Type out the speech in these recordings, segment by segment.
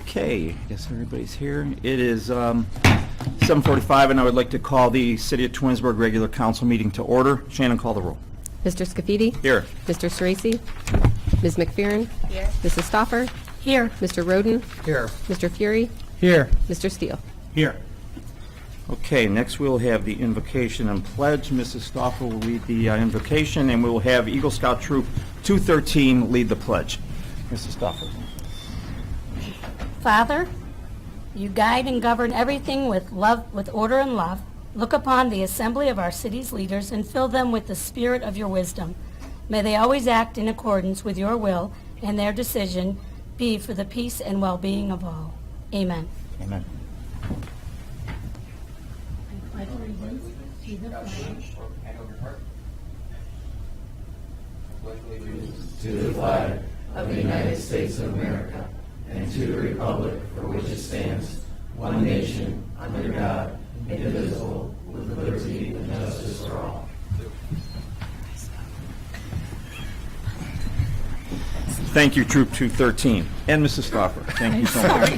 Okay, I guess everybody's here. It is 7:45, and I would like to call the City of Twinsburg regular council meeting to order. Shannon, call the roll. Mr. Scafidi? Here. Mr. Ceresi? Ms. McPherron? Here. Mrs. Stoffer? Here. Mr. Roden? Here. Mr. Fury? Here. Mr. Steele? Here. Okay, next we'll have the invocation and pledge. Mrs. Stoffer will lead the invocation, and we will have Eagle Scout Troop 213 lead the pledge. Mrs. Stoffer. Father, you guide and govern everything with love, with order and love. Look upon the assembly of our city's leaders and fill them with the spirit of your wisdom. May they always act in accordance with your will, and their decision be for the peace and well-being of all. Amen. Amen. I pledge allegiance to the flag to the flag of the United States of America and to the republic for which it stands, one nation, under God, indivisible, with liberty and justice for all. Thank you, Troop 213. And Mrs. Stoffer, thank you so much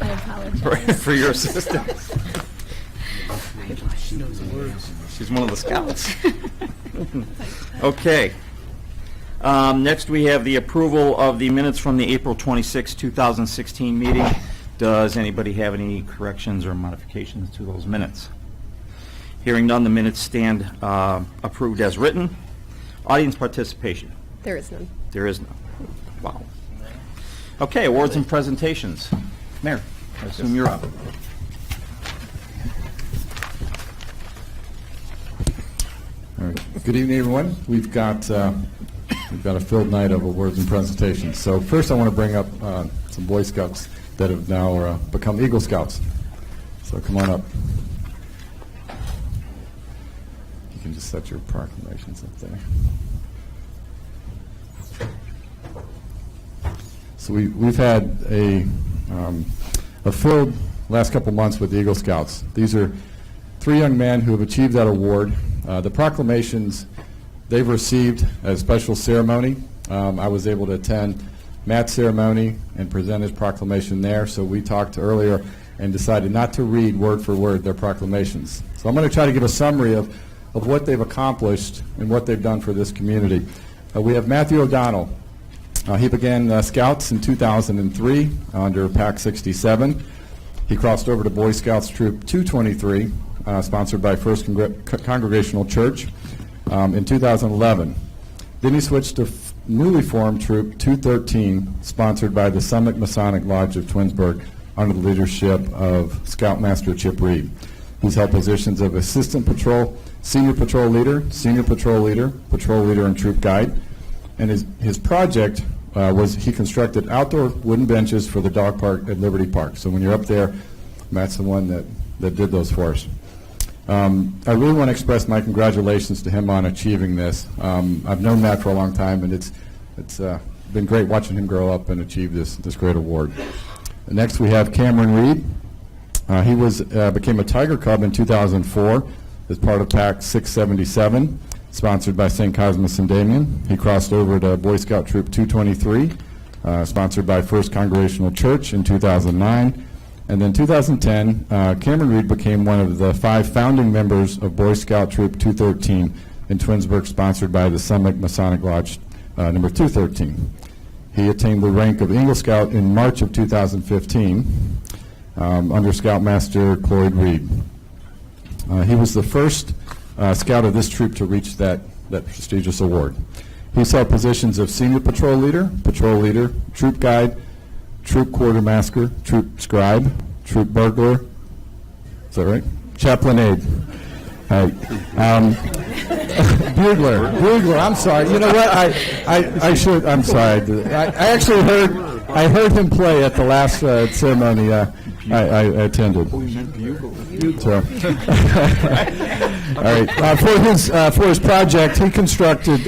I apologize. for your assistance. She's one of the scouts. Okay. Next, we have the approval of the minutes from the April 26, 2016 meeting. Does anybody have any corrections or modifications to those minutes? Hearing none, the minutes stand approved as written. Audience participation. There is none. There is none. Wow. Okay, awards and presentations. Mayor, I assume you're up. All right. Good evening, everyone. We've got a filled night of awards and presentations. So first, I want to bring up some Boy Scouts that have now become Eagle Scouts. So come on up. You can just set your proclamations up there. So we've had a filled last couple months with the Eagle Scouts. These are 3 young men who have achieved that award. The proclamations they've received as special ceremony. I was able to attend Matt's ceremony and present his proclamation there, so we talked earlier and decided not to read word for word their proclamations. So I'm going to try to give a summary of what they've accomplished and what they've done for this community. We have Matthew O'Donnell. He began Scouts in 2003 under PAC 67. He crossed over to Boy Scouts Troop 223, sponsored by First Congregational Church, in 2011. Then he switched to newly formed Troop 213, sponsored by the Summit Masonic Lodge of Twinsburg, under the leadership of Scoutmaster Chip Reed. He's held positions of Assistant Patrol, Senior Patrol Leader, Patrol Leader, and Troop Guide. And his project was he constructed outdoor wooden benches for the dog park at Liberty Park. So when you're up there, Matt's the one that did those for us. I really want to express my congratulations to him on achieving this. I've known Matt for a long time, and it's been great watching him grow up and achieve this great award. Next, we have Cameron Reed. He became a Tiger Cub in 2004 as part of PAC 677, sponsored by St. Cosmas and Damian. He crossed over to Boy Scout Troop 223, sponsored by First Congregational Church in 2009. And then 2010, Cameron Reed became one of the 5 founding members of Boy Scout Troop 213 in Twinsburg, sponsored by the Summit Masonic Lodge number 213. He attained the rank of Eagle Scout in March of 2015 under Scoutmaster Cloyd Reed. He was the first scout of this troop to reach that prestigious award. He's held positions of Senior Patrol Leader, Troop Guide, Troop Quartermaster, Troop Scribe, Troop Burglar, is that right? Chaplain Aide. Bugler, I'm sorry. You know what, I should, I'm sorry. I actually heard him play at the last ceremony I attended. So, all right. For his project, he constructed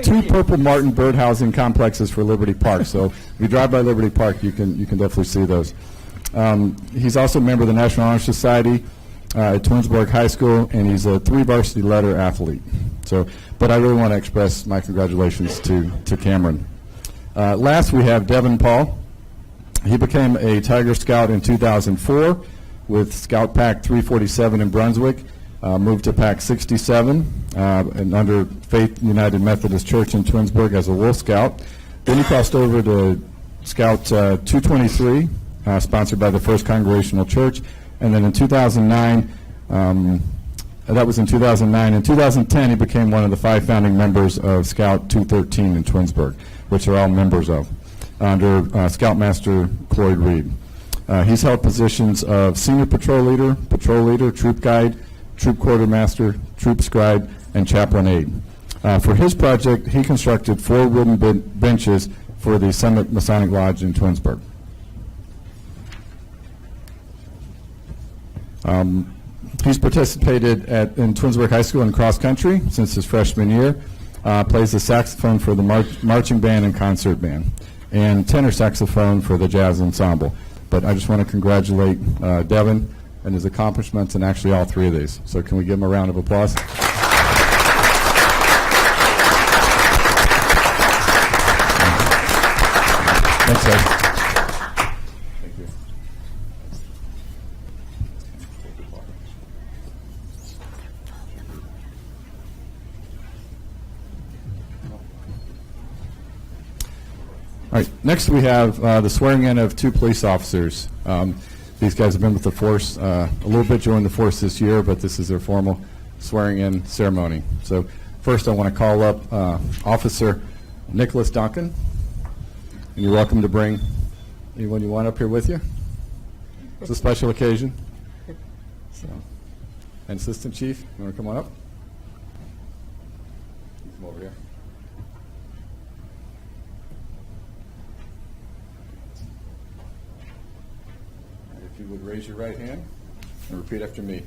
2 Purple Martin birdhousing complexes for Liberty Park. So if you drive by Liberty Park, you can definitely see those. He's also a member of the National Honor Society at Twinsburg High School, and he's a 3 varsity letter athlete. So, but I really want to express my congratulations to Cameron. Last, we have Devin Paul. He became a Tiger Scout in 2004 with Scout Pack 347 in Brunswick, moved to Pack 67 and under Faith United Methodist Church in Twinsburg as a Wolf Scout. Then he crossed over to Scout 223, sponsored by the First Congregational Church, and then in 2009, that was in 2009. In 2010, he became one of the 5 founding members of Scout 213 in Twinsburg, which are all members of, under Scoutmaster Cloyd Reed. He's held positions of Senior Patrol Leader, Troop Guide, Troop Quartermaster, Troop Scribe, and Chaplain Aide. For his project, he constructed 4 wooden benches for the Summit Masonic Lodge in Twinsburg. He's participated in Twinsburg High School in cross country since his freshman year, plays the saxophone for the marching band and concert band, and tenor saxophone for the jazz ensemble. But I just want to congratulate Devin and his accomplishments, and actually all 3 of these. So can we give him a round of applause? Thanks, guys. Thank you. All right, next we have the swearing in of 2 police officers. These guys have been with the force a little bit, joined the force this year, but this is their formal swearing in ceremony. So first I want to call up Officer Nicholas Duncan, and you're welcome to bring anyone you want up here with you. It's a special occasion. So, and Assistant Chief, you want to come on up? Come over here. If you would raise your right hand and repeat after me.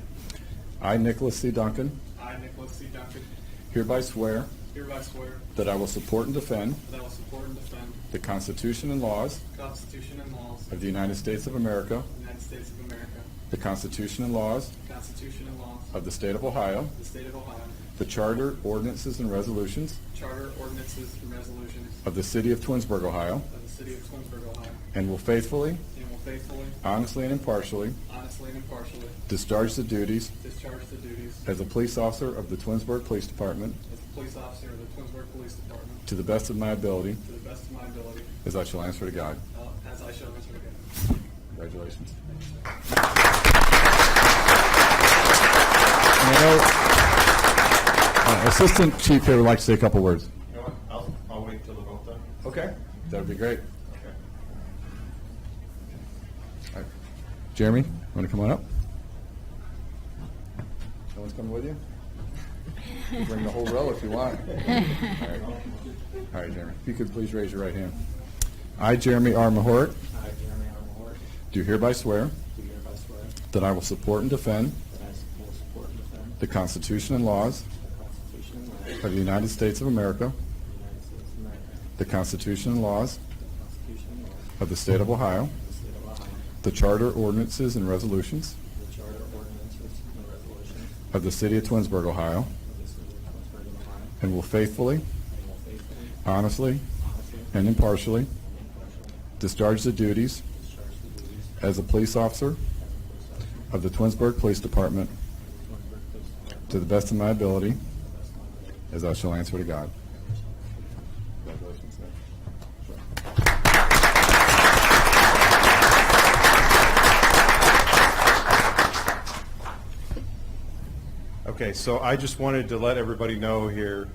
I, Nicholas C. Duncan, I, Nicholas C. Duncan, hereby swear hereby swear that I will support and defend that I will support and defend the Constitution and laws the Constitution and laws of the United States of America, of the United States of America, the Constitution and laws the Constitution and laws of the State of Ohio, of the State of Ohio, the Charter, ordinances, and resolutions Charter, ordinances, and resolutions of the City of Twinsburg, Ohio, of the City of Twinsburg, Ohio, and will faithfully, and will faithfully, honestly, and impartially honestly, and impartially discharge the duties discharge the duties as a police officer of the Twinsburg Police Department as a police officer of the Twinsburg Police Department to the best of my ability, to the best of my ability, as I shall answer to God. as I shall answer to God. Congratulations. Thank you, sir. And I know Assistant Chief here would like to say a couple words. You know what? I'll wait till the vote then. Okay. That would be great. Okay. All right. Jeremy, you want to come on up? No one's coming with you? You bring the whole row if you want. All right. All right, Jeremy. If you could please raise your right hand. I, Jeremy R. Mahort, I, Jeremy R. Mahort, do hereby swear do hereby swear that I will support and defend that I will support and defend the Constitution and laws the Constitution and laws of the United States of America, of the United States of America, the Constitution and laws the Constitution and laws of the State of Ohio, of the State of Ohio, the Charter, ordinances, and resolutions the Charter, ordinances, and resolutions of the City of Twinsburg, Ohio, of the City of Twinsburg, Ohio, and will faithfully, and will faithfully, honestly, honestly, and impartially and impartially discharge the duties discharge the duties as a police officer as a police officer of the Twinsburg Police Department of the Twinsburg Police Department to the best of my ability, to the best of my ability. as I shall answer to God. Congratulations, sir. Okay, so I just wanted to let everybody know here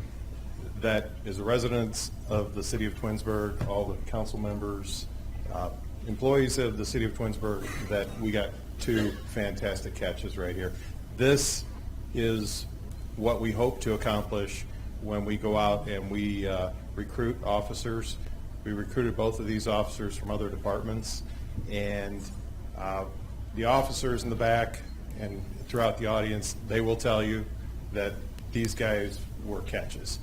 that as a residents of the city of Twinsburg, all the council members, employees of the city of Twinsburg, that we got 2 fantastic catches right here. This is what we hope to accomplish when we go out and we recruit officers. We recruited both of these officers from other departments, and the officers in the back and throughout the audience, they will tell you that these guys were catches.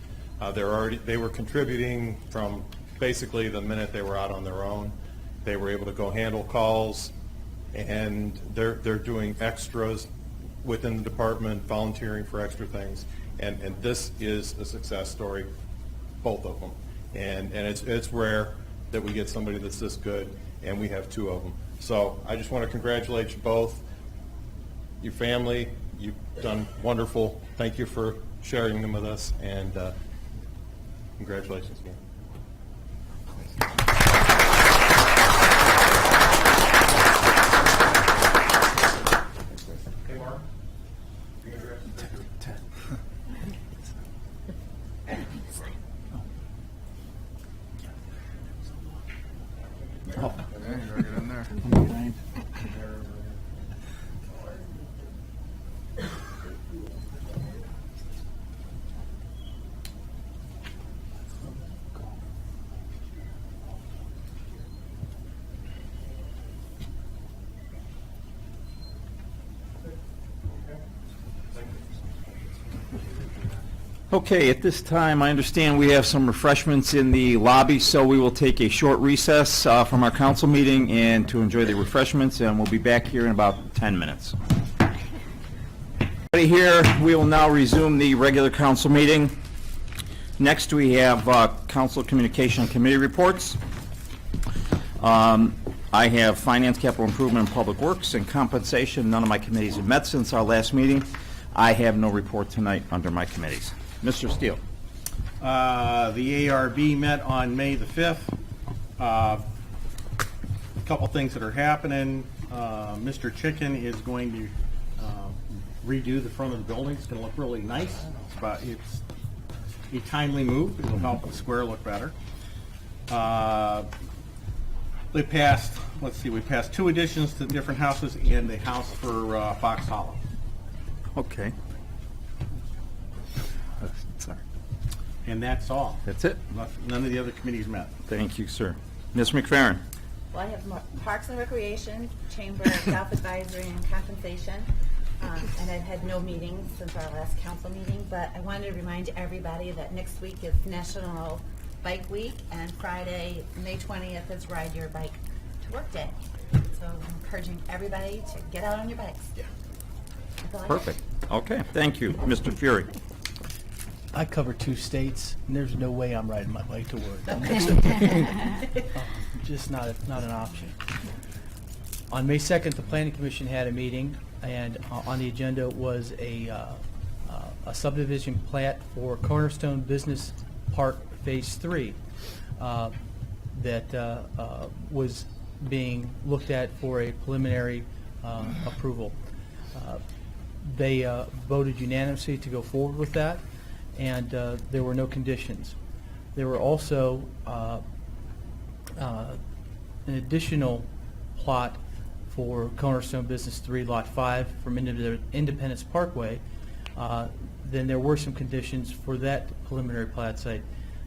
They were contributing from basically the minute they were out on their own. They were able to go handle calls, and they're doing extras within the department, volunteering for extra things, and this is a success story, both of them. And it's rare that we get somebody that's this good, and we have 2 of them. So I just want to congratulate you both, your family. You've done wonderful. Thank you for sharing them with us, and congratulations again. Okay, Mark. You gonna grab some pictures? Okay, at this time, I understand we have some refreshments in the lobby, so we will take a short recess from our council meeting and to enjoy the refreshments, and we'll be back here in about 10 minutes. Here, we will now resume the regular council meeting. Next, we have council communication committee reports. I have finance, capital improvement, and public works, and compensation. None of my committees have met since our last meeting. I have no report tonight under my committees. Mr. Steele. The ARB met on May the 5th. A couple things that are happening. Mr. Chicken is going to redo the front of the building. It's going to look really nice. It's a timely move. It'll help the square look better. We passed 2 additions to different houses and a house for Fox Hollow. Okay. Sorry. And that's all. That's it. None of the other committees met. Thank you, sir. Ms. McFerrin. Well, I have Parks and Recreation, Chamber, Staff Advisory, and Compensation. And I've had no meetings since our last council meeting, but I wanted to remind everybody that next week is National Bike Week, and Friday, May 20th, is Ride Your Bike to Work Day. So I'm encouraging everybody to get out on your bikes. That's all I got. Perfect. Okay, thank you. Mr. Fury. I cover 2 states, and there's no way I'm riding my bike to work. Just not an option. On May 2nd, the Planning Commission had a meeting, and on the agenda was a subdivision plat for Cornerstone Business Park Phase 3 that was being looked at for a preliminary approval. They voted unanimously to go forward with that, and there were no conditions. There were also an additional plot for Cornerstone Business 3, Lot 5 from Independence Parkway. Then there were some conditions for that preliminary plat site.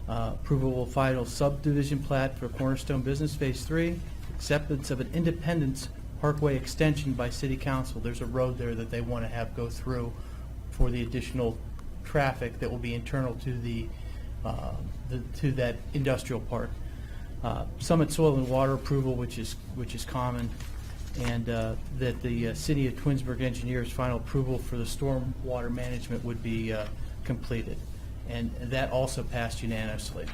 Approval of final subdivision plat for Cornerstone Business Phase 3, acceptance of an Independence Parkway extension by City Council. There's a road there that they want to have go through for the additional traffic that will be internal to to that industrial park. Summit Soil and Water approval, which is common, and that the City of Twinsburg engineers' final approval for the storm water management would be completed, and that also passed unanimously.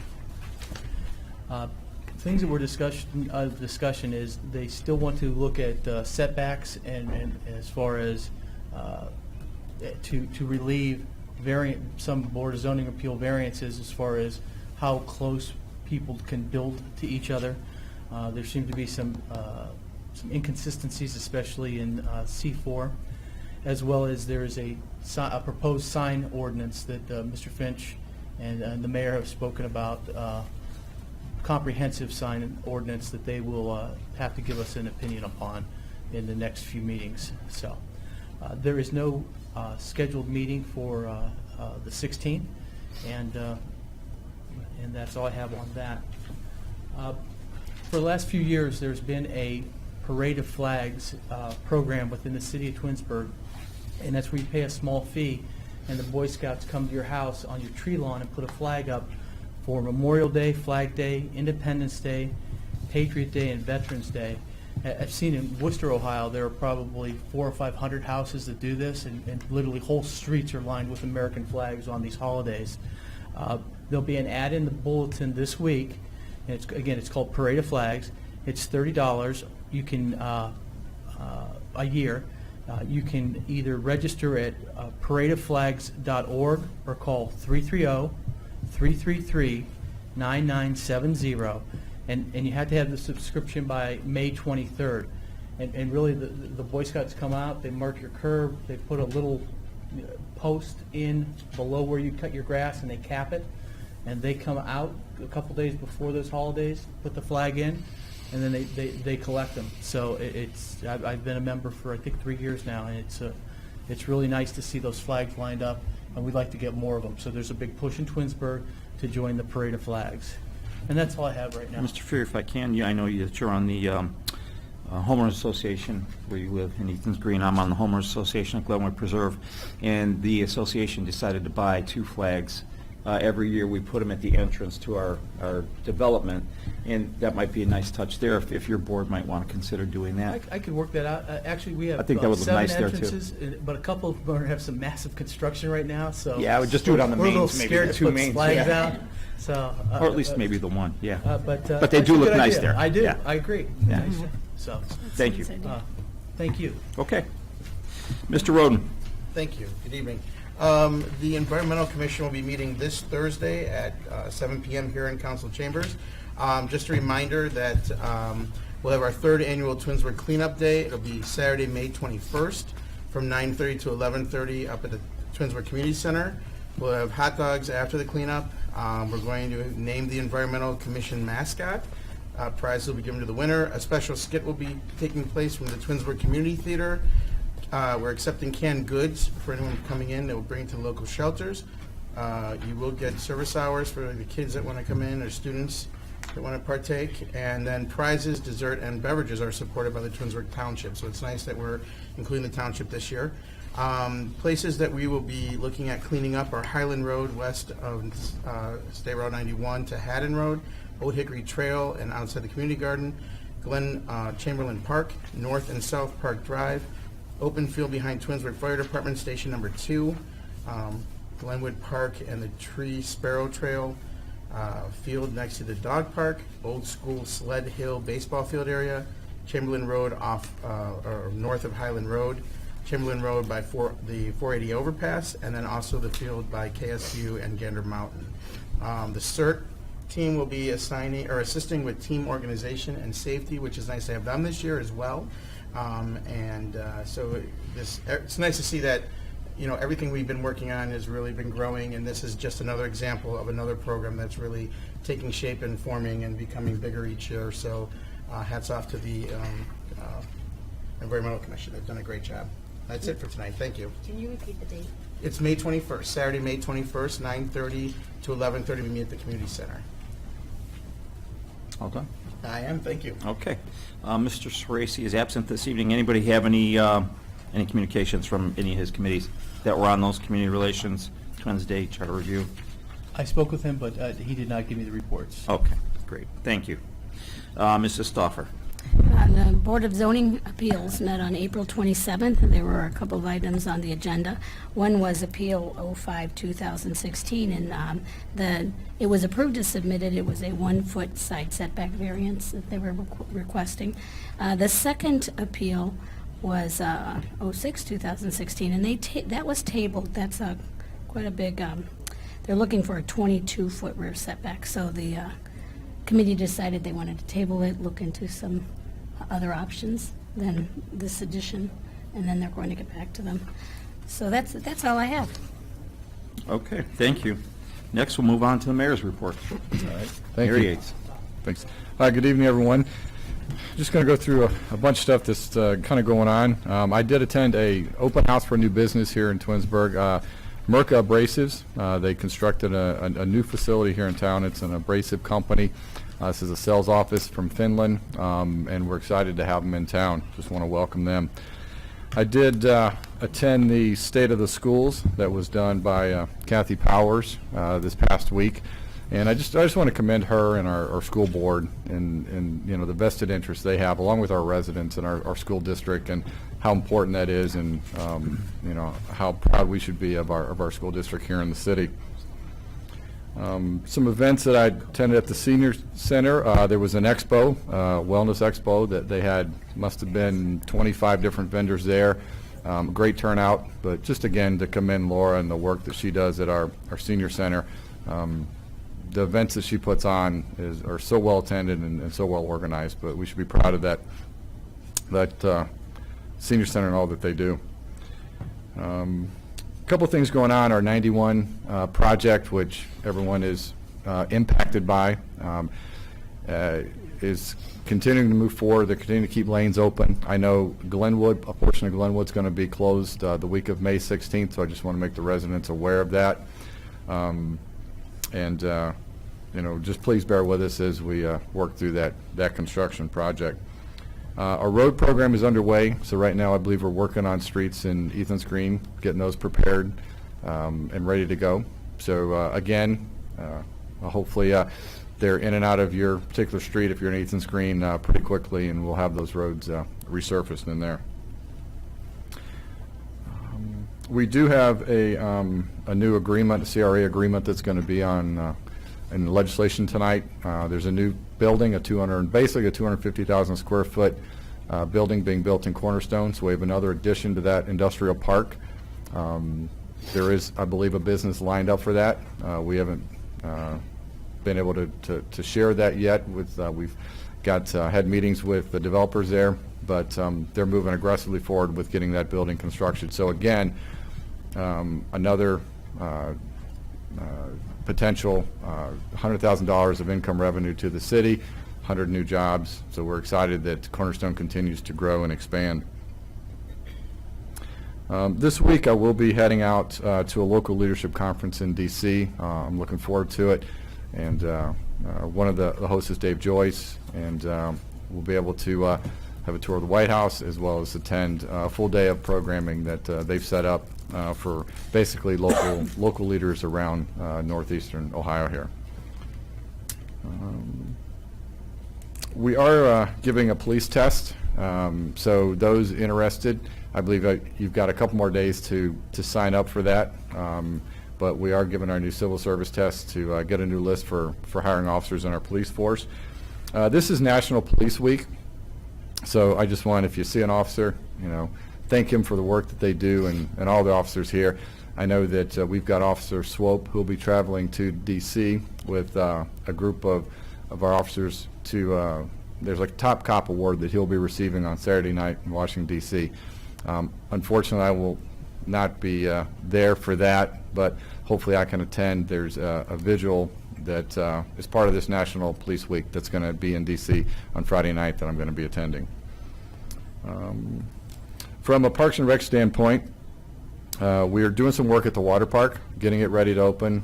Things that were discussion is they still want to look at setbacks and as far as to relieve some Board of Zoning Appeal variances as far as how close people can build to each other. There seem to be some inconsistencies, especially in C4, as well as there is a proposed sign ordinance that Mr. Finch and the mayor have spoken about, comprehensive sign ordinance that they will have to give us an opinion upon in the next few meetings. So there is no scheduled meeting for the 16th, and that's all I have on that. For the last few years, there's been a Parade of Flags program within the City of Twinsburg, and that's where you pay a small fee, and the Boy Scouts come to your house on your tree lawn and put a flag up for Memorial Day, Flag Day, Independence Day, Patriot Day, and Veterans Day. I've seen in Worcester, Ohio, there are probably 400 or 500 houses that do this, and literally whole streets are lined with American flags on these holidays. There'll be an ad in the bulletin this week, and it's called Parade of Flags, It's $30. You can a year. You can either register at paradeofflags.org or call 330-333-9970, and you have to have the subscription by May 23rd. And really, the Boy Scouts come out, they mark your curb, they put a little post in below where you cut your grass, and they cap it, and they come out a couple days before those holidays, put the flag in, and then they collect them. So I've been a member for I think 3 years now, and it's really nice to see those flags lined up, and we'd like to get more of them. So there's a big push in Twinsburg to join the Parade of Flags, and that's all I have right now. Mr. Freer, if I can, I know that you're on the homeowners association where you live in Eaton's Green. I'm on the homeowners association at Glenwood Preserve, and the association decided to buy 2 flags. Every year we put them at the entrance to our development, and that might be a nice touch there if your board might want to consider doing that. I could work that out. Actually, we have I think that would look 7 nice there, too. entrances, but a couple of them have some massive construction right now. So Yeah, I would just do it on the we're a little mains, maybe scared the to 2 put mains. flags Yeah. out. So, Or at least maybe the one, yeah. But they that's do a look good nice idea. there. I do. Yeah. I agree. Yeah. Nice. So, Thank you. thank you. Okay. Mr. Roden. Thank you. Good evening. The Environmental Commission will be meeting this Thursday at 7 p.m. here in Council Chambers. Just a reminder that we'll have our 3rd annual Twinsburg Cleanup Day. It'll be Saturday, May 21st from 9:30 to 11:30 up at the Twinsburg Community Center. We'll have hot dogs after the cleanup. We're going to name the Environmental Commission mascot. Prize will be given to the winner. A special skit will be taking place from the Twinsburg Community Theater. We're accepting canned goods for anyone coming in that will bring to the local shelters. You will get service hours for the kids that want to come in or students that want to partake. And then prizes, dessert, and beverages are supported by the Twinsburg Township. So it's nice that we're including the township this year. Places that we will be looking at cleaning up are Highland Road west of State Route 91 to Haddon Road, Old Hickory Trail and outside the community garden, Glen Chamberlain Park, North and South Park Drive, open field behind Twinsburg Fire Department Station number 2, Glenwood Park and the Tree Sparrow Trail, field next to the dog park, Old School Sled Hill baseball field area, Chamberlain Road off or north of Highland Road, Chamberlain Road by the 480 overpass, and then also the field by KSU and Gander Mountain. The CERT team will be assisting with team organization and safety, which is nice to have them this year as well. So it's nice to see that everything we've been working on has really been growing, and this is just another example of another program that's really taking shape and forming and becoming bigger each year. So hats off to the Environmental Commission. They've done a great job. That's it for tonight. Thank you. Can you repeat the date? It's May 21st, Saturday, May 21st, 9:30 to 11:30. We meet at the community center. All done? I am. Thank you. Okay. Mr. Soresi is absent this evening. Anybody have any communications from any of his committees that were on those community relations, Twins Day, Charter Review? I spoke with him, but he did not give me the reports. Okay, great. Thank you. Mrs. Stauffer. The Board of Zoning Appeals met on April 27th. There were a couple of items on the agenda. One was Appeal 05-2016, and it was approved as submitted. It was a 1-foot side setback variance that they were requesting. The second appeal was 06-2016, and that was tabled. That's quite a big, they're looking for a 22-foot rear setback. So the committee decided they wanted to table it, look into some other options than this addition, and then they're going to get back to them. So that's all I have. Okay, thank you. Next, we'll move on to the mayor's report. All right. Thank Mayor you. Yates. Thanks. Good evening, everyone. Just going to go through a bunch of stuff that's kind of going on. I did attend a open house for a new business here in Twinsburg. Merca Abrasives. They constructed a new facility here in town. It's an abrasive company. This is a sales office from Finland, and we're excited to have them in town. Just want to welcome them. I did attend the State of the Schools that was done by Kathy Powers this past week, and I just want to commend her and our school board and the vested interest they have, along with our residents and our school district, and how important that is, and how proud we should be of our school district here in the city. Some events that I attended at the Senior Center, there was an expo, wellness expo, that they had, must have been 25 different vendors there. Great turnout, but just again to commend Laura and the work that she does at our Senior Center. The events that she puts on are so well attended and so well organized, but we should be proud of that Senior Center and all that they do. A couple things going on. Our 91 project, which everyone is impacted by, is continuing to move forward. They're continuing to keep lanes open. I know Glenwood, a portion of Glenwood's going to be closed the week of May 16th, so I just want to make the residents aware of that. You know, just please bear with us as we work through that construction project. Our road program is underway, so right now I believe we're working on streets in Ethan's Green, getting those prepared and ready to go. So again, hopefully they're in and out of your particular street if you're in Ethan's Green pretty quickly, and we'll have those roads resurfaced in there. We do have a new agreement, a CRA agreement, that's going to be on in legislation tonight. There's a new building, basically a 250,000 square foot building being built in Cornerstone, so we have another addition to that industrial park. There is, I believe, a business lined up for that. We haven't been able to share that yet. We've got had meetings with the developers there, but they're moving aggressively forward with getting that building constructed. So again, another potential $100,000 of income revenue to the city, 100 new jobs. So we're excited that Cornerstone continues to grow and expand. This week I will be heading out to a local leadership conference in D.C. I'm looking forward to it, and one of the hosts is Dave Joyce, and we'll be able to have a tour of the White House as well as attend a full day of programming that they've set up for basically local leaders around northeastern Ohio here. We are giving a police test, so those interested, I believe you've got a couple more days to sign up for that, but we are giving our new civil service test to get a new list for hiring officers in our police force. This is National Police Week, so I just want, if you see an officer, you know, thank him for the work that they do, and all the officers here. I know that we've got Officer Swope who will be traveling to D.C. with a group of our officers to, there's like a Top Cop Award that he'll be receiving on Saturday night in Washington, D.C. Unfortunately, I will not be there for that, but hopefully I can attend. There's a vigil that is part of this National Police Week that's going to be in D.C. on Friday night that I'm going to be attending. From a Parks and Rec standpoint, we are doing some work at the water park, getting it ready to open.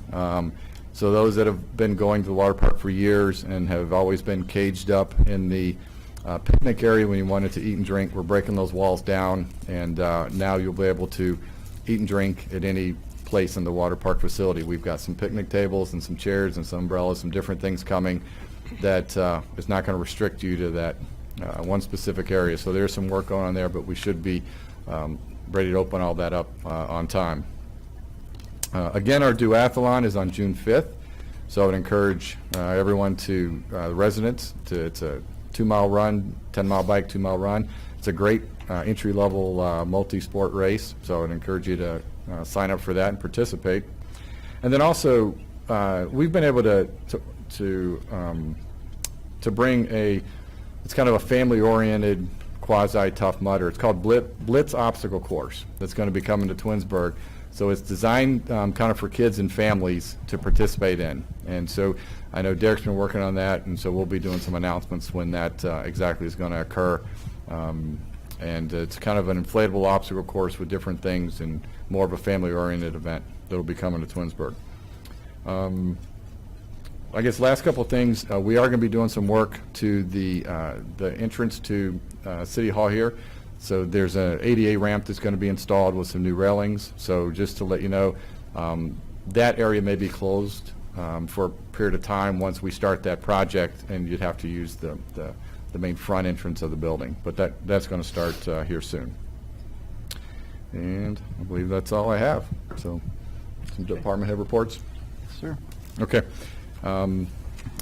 So those that have been going to the water park for years and have always been caged up in the picnic area when you wanted to eat and drink, we're breaking those walls down, and now you'll be able to eat and drink at any place in the water park facility. We've got some picnic tables and some chairs and some umbrellas, some different things coming that is not going to restrict you to that one specific area. So there's some work going on there, but we should be ready to open all that up on time. Again, our duathlon is on June 5th, so I would encourage everyone to, residents, it's a 2-mile run, 10-mile bike, 2-mile run. It's a great entry-level multi-sport race, so I would encourage you to sign up for that and participate. And then also, we've been able to bring it's kind of a family-oriented quasi-tough mudder. It's called Blitz Obstacle Course that's going to be coming to Twinsburg. So it's designed kind of for kids and families to participate in. And so I know Derek's been working on that, and so we'll be doing some announcements when that exactly is going to occur. And it's kind of an inflatable obstacle course with different things and more of a family-oriented event that will be coming to Twinsburg. I guess last couple of things, we are going to be doing some work to the entrance to City Hall here. So there's an ADA ramp that's going to be installed with some new railings. So just to let you know, that area may be closed for a period of time once we start that project, and you'd have to use the main front entrance of the building. But that's going to start here soon. And I believe that's all I have. So some department head reports. Sir. Okay.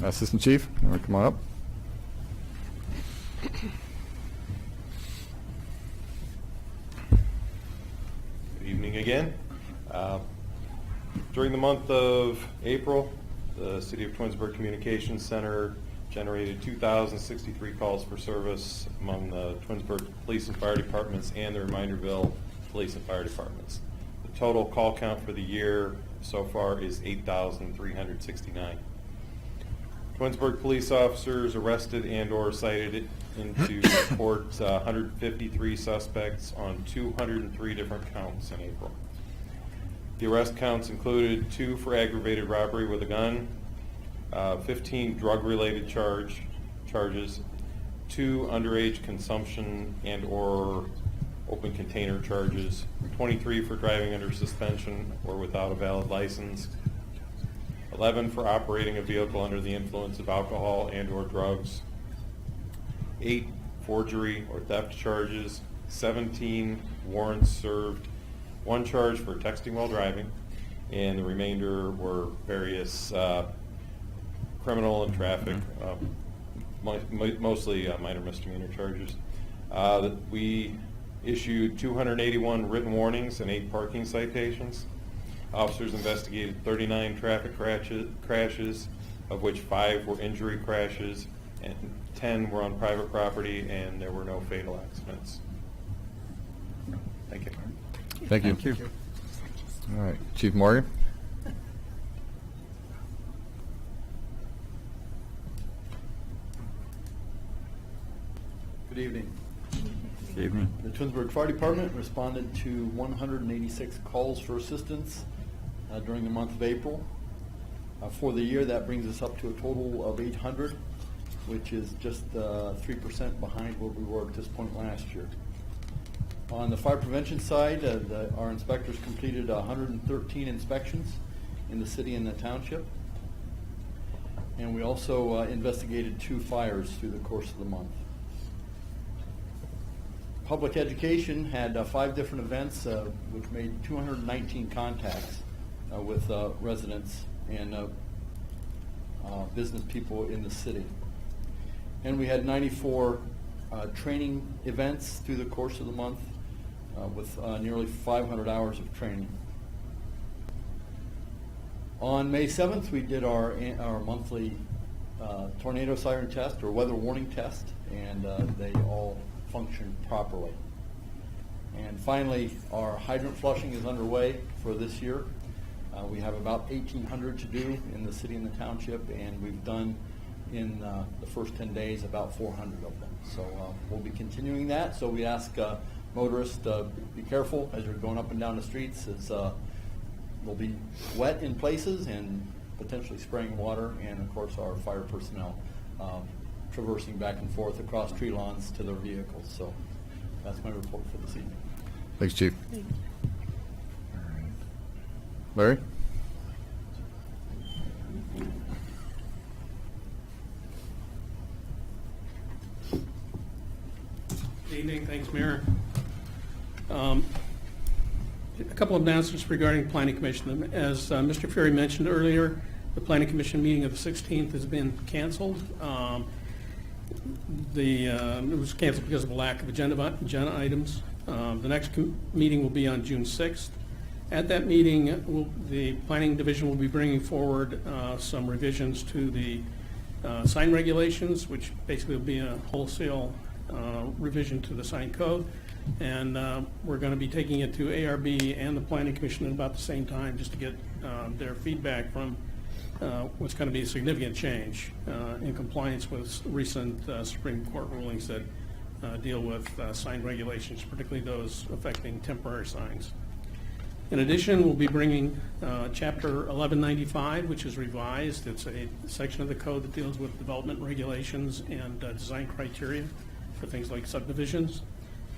Assistant Chief, you want to come on up? Good evening again. During the month of April, the City of Twinsburg Communications Center generated 2,063 calls for service among the Twinsburg Police and Fire Departments and the Reminderville Police and Fire Departments. The total call count for the year so far is 8,369. Twinsburg police officers arrested and/or cited into court 153 suspects on 203 different counts in April. The arrest counts included 2 for aggravated robbery with a gun, 15 drug-related charges, 2 underage consumption and/or open container charges, 23 for driving under suspension or without a valid license, 11 for operating a vehicle under the influence of alcohol and/or drugs, 8 forgery or theft charges, 17 warrants served, 1 charge for texting while driving, and the remainder were various criminal and traffic, mostly minor misdemeanor charges. We issued 281 written warnings and 8 parking citations. Officers investigated 39 traffic crashes, of which 5 were injury crashes and 10 were on private property, and there were no fatal accidents. Thank you. Thank you. Thank you. All right, Chief Morgan? Good evening. Good evening. The Twinsburg Fire Department responded to 186 calls for assistance during the month of April. For the year, that brings us up to a total of 800, which is just 3% behind where we were at this point last year. On the fire prevention side, our inspectors completed 113 inspections in the city and the township. And we also investigated 2 fires through the course of the month. Public education had 5 different events, which made 219 contacts with residents and business people in the city. And we had 94 training events through the course of the month with nearly 500 hours of training. On May 7th, we did our monthly tornado siren test or weather warning test, and they all functioned properly. And finally, our hydrant flushing is underway for this year. We have about 1,800 to do in the city and the township, and we've done in the first 10 days about 400 of them. So we'll be continuing that. So we ask motorists to be careful as you're going up and down the streets, as they'll be wet in places and potentially spraying water, and of course our fire personnel traversing back and forth across tree lawns to their vehicles. So that's my report for this evening. Thanks, Chief. Larry? Good evening. Thanks, Mayor. A couple of announcements regarding Planning Commission. As Mr. Ferry mentioned earlier, the Planning Commission meeting of the 16th has been canceled. It was canceled because of a lack of agenda items. The next meeting will be on June 6th. At that meeting, the Planning Division will be bringing forward some revisions to the sign regulations, which basically will be a wholesale revision to the sign code. And we're going to be taking it to ARB and the Planning Commission at about the same time, just to get their feedback from what's going to be a significant change in compliance with recent Supreme Court rulings that deal with sign regulations, particularly those affecting temporary signs. In addition, we'll be bringing Chapter 1195, which is revised. It's a section of the code that deals with development regulations and design criteria for things like subdivisions.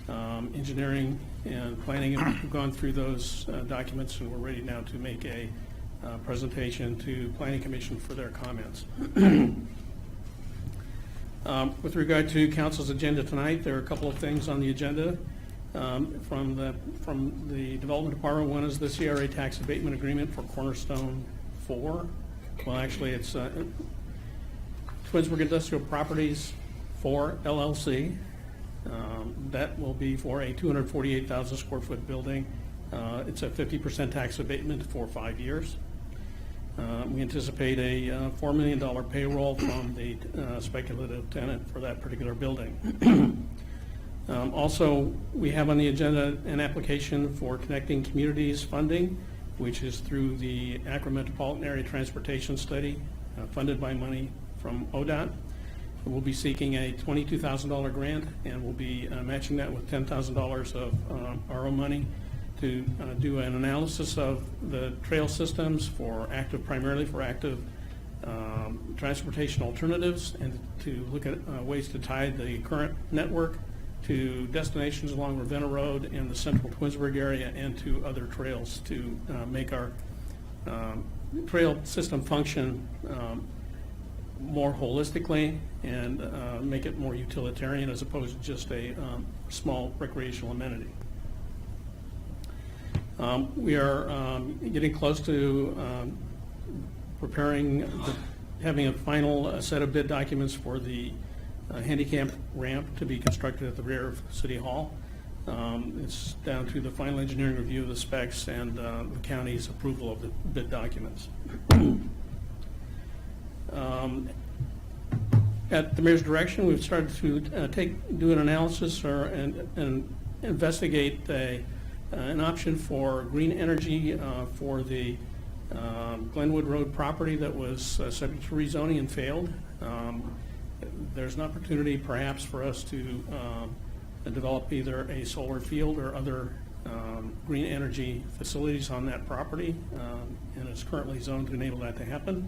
Engineering and planning have gone through those documents, and we're ready now to make a presentation to Planning Commission for their comments. With regard to Council's agenda tonight, there are a couple of things on the agenda from the Development Department. One is the CRA tax abatement agreement for Cornerstone 4. well, actually, it's Twinsburg Industrial Properties 4 LLC. That will be for a 248,000 square foot building. It's a 50% tax abatement for 5 years. We anticipate a $4 million payroll from the speculative tenant for that particular building. Also, we have on the agenda an application for Connecting Communities funding, which is through the Akron Metropolitan Area Transportation Study, funded by money from ODOT. We'll be seeking a $22,000 grant, and we'll be matching that with $10,000 of our own money to do an analysis of the trail systems primarily for active transportation alternatives, and to look at ways to tie the current network to destinations along Ravenna Road and the central Twinsburg area, and to other trails to make our trail system function more holistically and make it more utilitarian as opposed to just a small recreational amenity. We are getting close to having a final set of bid documents for the handicap ramp to be constructed at the rear of City Hall. It's down to the final engineering review of the specs and the county's approval of the bid documents. At the mayor's direction, we've started to do an analysis and investigate an option for green energy for the Glenwood Road property that was subject to rezoning and failed. There's an opportunity perhaps for us to develop either a solar field or other green energy facilities on that property, and it's currently zoned to enable that to happen.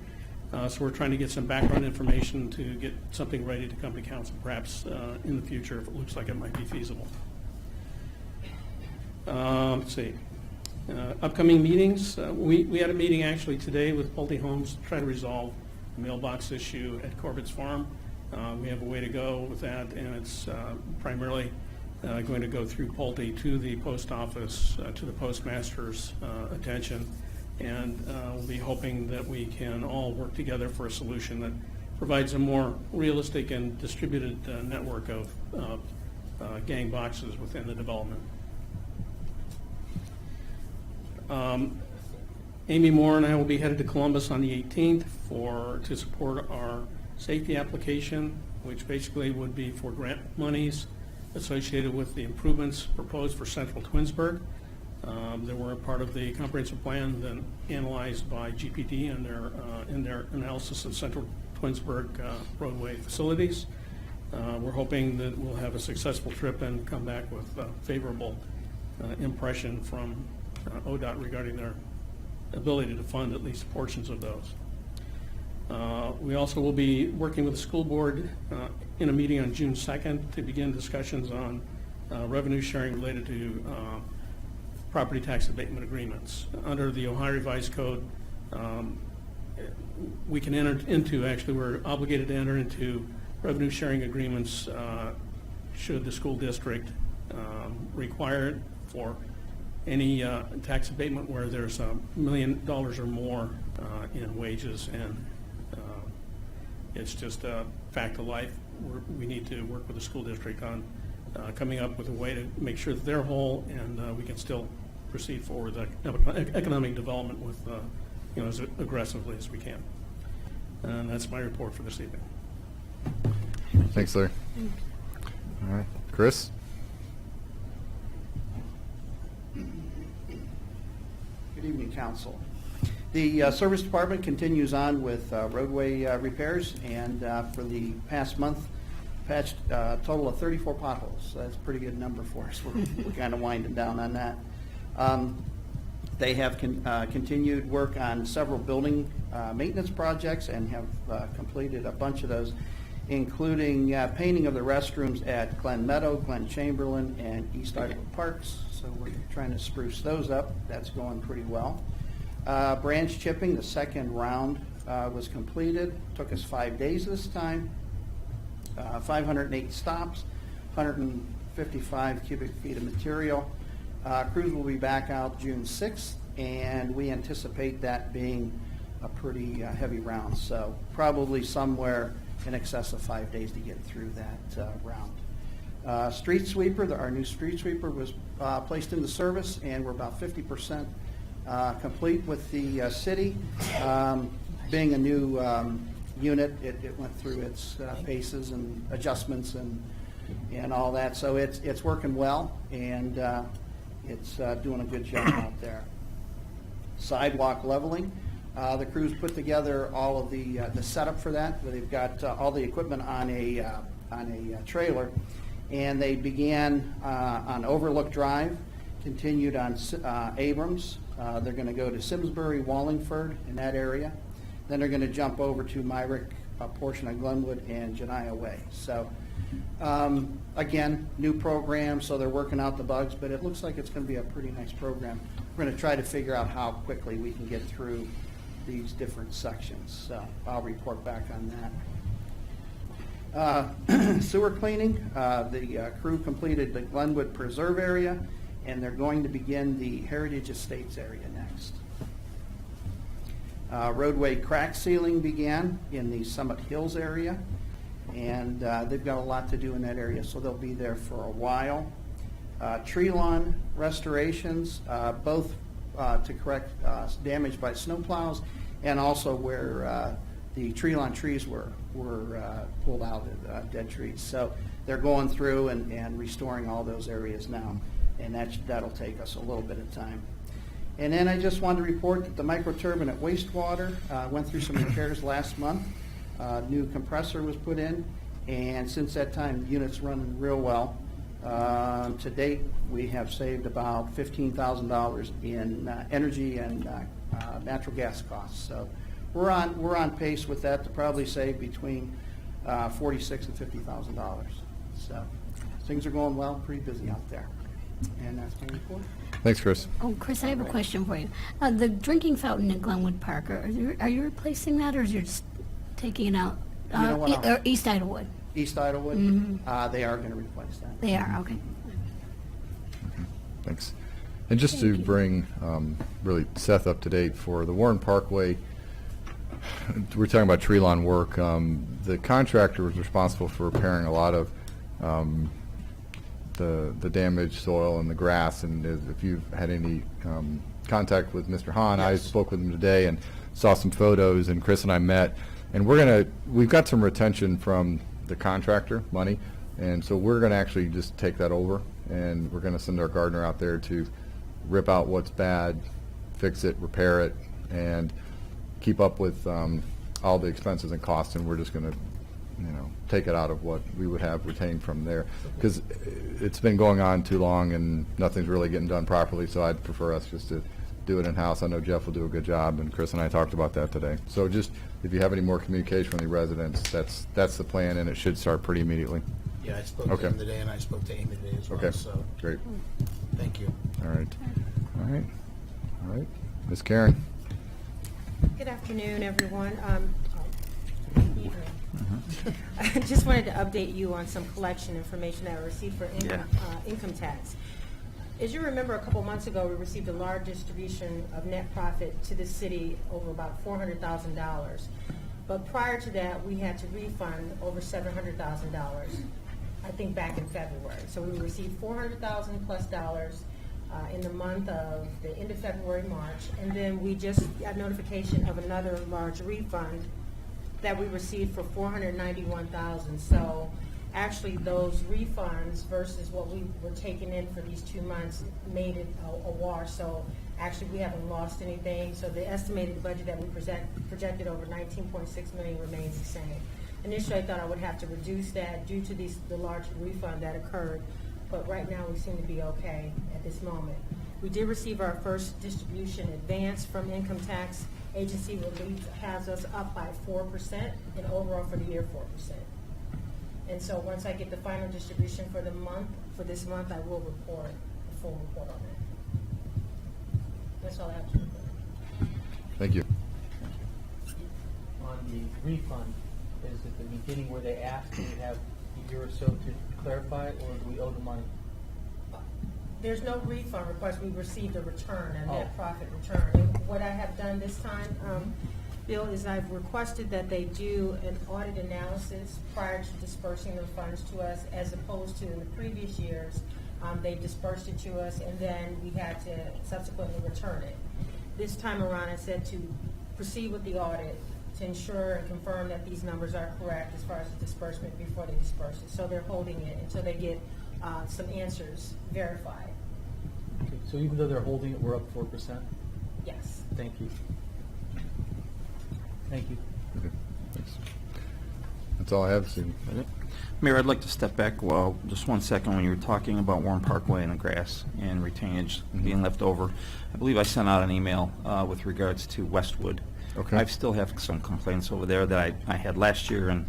So we're trying to get some background information to get something ready to come to council perhaps in the future if it looks like it might be feasible. Let's see. Upcoming meetings. We had a meeting actually today with Pulte Homes to try to resolve the mailbox issue at Corbett's Farm. We have a way to go with that, and it's primarily going to go through Pulte to the post office, to the postmaster's attention, and we'll be hoping that we can all work together for a solution that provides a more realistic and distributed network of gang boxes within the development. Amy Moore and I will be headed to Columbus on the 18th to support our safety application, which basically would be for grant monies associated with the improvements proposed for central Twinsburg. They were a part of the comprehensive plan then analyzed by GPD in their analysis of central Twinsburg roadway facilities. We're hoping that we'll have a successful trip and come back with a favorable impression from ODOT regarding their ability to fund at least portions of those. We also will be working with the school board in a meeting on June 2nd to begin discussions on revenue sharing related to property tax abatement agreements. Under the Ohio Revised Code, we can enter into, actually we're obligated to enter into revenue sharing agreements should the school district require it for any tax abatement where there's $1 million or more in wages, and it's just a fact of life. We need to work with the school district on coming up with a way to make sure that they're whole and we can still proceed forward with economic development with as aggressively as we can. And that's my report for this evening. Thanks, Larry. All right, Chris? Good evening, Council. The Service Department continues on with roadway repairs, and for the past month, patched a total of 34 potholes. So that's a pretty good number for us. We're kind of winding down on that. They have continued work on several building maintenance projects and have completed a bunch of those, including painting of the restrooms at Glen Meadow, Glen Chamberlain, and East Idaho Parks. So we're trying to spruce those up. That's going pretty well. Branch chipping, the second round was completed. Took us 5 days this time. 508 stops, 155 cubic feet of material. Crews will be back out June 6th, and we anticipate that being a pretty heavy round. So probably somewhere in excess of 5 days to get through that round. Street sweeper, our new street sweeper was placed into service, and we're about 50% complete with the city. Being a new unit, it went through its paces and adjustments and all that. So it's working well, and it's doing a good job out there. Sidewalk leveling. The crews put together all of the setup for that. They've got all the equipment on a trailer, and they began on Overlook Drive, continued on Abrams. They're going to go to Simsbury, Wallingford, in that area. Then they're going to jump over to Myrick, a portion of Glenwood, and Janiyah Way. So, again, new program, so they're working out the bugs, but it looks like it's going to be a pretty nice program. We're going to try to figure out how quickly we can get through these different sections. So I'll report back on that. Sewer cleaning, the crew completed the Glenwood Preserve area, and they're going to begin the Heritage Estates area next. Roadway crack sealing began in the Summit Hills area, and they've got a lot to do in that area, so they'll be there for a while. Tree lawn restorations, both to correct damage by snowplows, and also where the tree lawn trees were pulled out, dead trees. So they're going through and restoring all those areas now, and that'll take us a little bit of time. And then I just wanted to report that the microturbine at wastewater went through some repairs last month. New compressor was put in, and since that time, the unit's running real well. To date, we have saved about $15,000 in energy and natural gas costs. So we're on pace with that to probably save between $46,000 and $50,000. So things are going well, pretty busy out there. And that's my report. Thanks, Chris. Oh, Chris, I have a question for you. The drinking fountain in Glenwood Park, are you replacing that, or is you just taking it out? You know what, Or East Idlewood? East Idlewood, they are going to replace that. They are, okay. Thanks. And just to bring really Seth up to date for the Warren Parkway, we're talking about tree lawn work. The contractor was responsible for repairing a lot of the damaged soil and the grass. And if you've had any contact with Mr. Hahn, I spoke with him today and saw some photos, and Chris and I met. And we've got some retention from the contractor money, and so we're going to actually just take that over, and we're going to send our gardener out there to rip out what's bad, fix it, repair it, and keep up with all the expenses and costs, and we're just going to take it out of what we would have retained from there, because it's been going on too long and nothing's really getting done properly. So I'd prefer us just to do it in-house. I know Jeff will do a good job, and Chris and I talked about that today. So just if you have any more communication with the residents, that's the plan, and it should start pretty immediately. Yeah, I spoke to him today, and I spoke to Amy today as well. Okay, So great. thank you. All right. Ms. Karen. Good afternoon, everyone. I just wanted to update you on some collection information that I received for income tax. As you remember, a couple months ago, we received a large distribution of net profit to the city over about $400,000. But prior to that, we had to refund over $700,000, I think back in February. So we received $400,000 plus in the month of the end of February, March, and then we just got notification of another large refund that we received for $491,000. So actually those refunds versus what we were taking in for these 2 months made it a wash. So actually we haven't lost anything. So the estimated budget that we projected over $19.6 million remains the same. Initially I thought I would have to reduce that due to the large refund that occurred, but right now we seem to be okay at this moment. We did receive our first distribution advance from income tax. Agency relief has us up by 4%, and overall for the year 4%. And so once I get the final distribution for this month, I will report a full report on that. That's all I have to report. Thank you. On the refund, is it the beginning where they ask and we have a year or so to clarify, or do we owe the money? There's no refund request. We received a return, a net profit return. And what I have done this time, Bill, is I've requested that they do an audit analysis prior to dispersing the funds to us, as opposed to in the previous years, they dispersed it to us and then we had to subsequently return it. This time around, I said to proceed with the audit to ensure and confirm that these numbers are correct as far as the disbursement before they disperse it. So they're holding it until they get some answers verified. Okay, so even though they're holding it, we're up 4%? Yes. Thank you. Thank you. Okay, thanks. That's all I have, Stephen. Mayor, I'd like to step back, well, just 1 second. When you were talking about Warren Parkway and the grass and retainage being left over, I believe I sent out an email with regards to Westwood. Okay. I still have some complaints over there that I had last year, and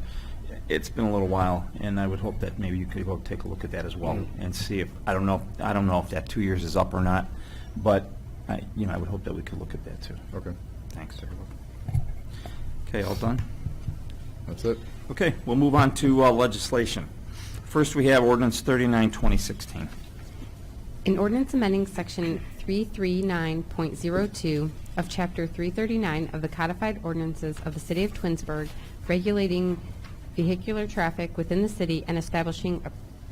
it's been a little while, and I would hope that maybe you could go take a look at that as well and see if, I don't know if that 2 years is up or not, but I would hope that we could look at that too. Okay, Thanks. Okay, all done? that's it. Okay, we'll move on to legislation. First, we have ordinance 39, 2016. An ordinance amending Section 339.02 of Chapter 339 of the Codified Ordinances of the City of Twinsburg, regulating vehicular traffic within the city and establishing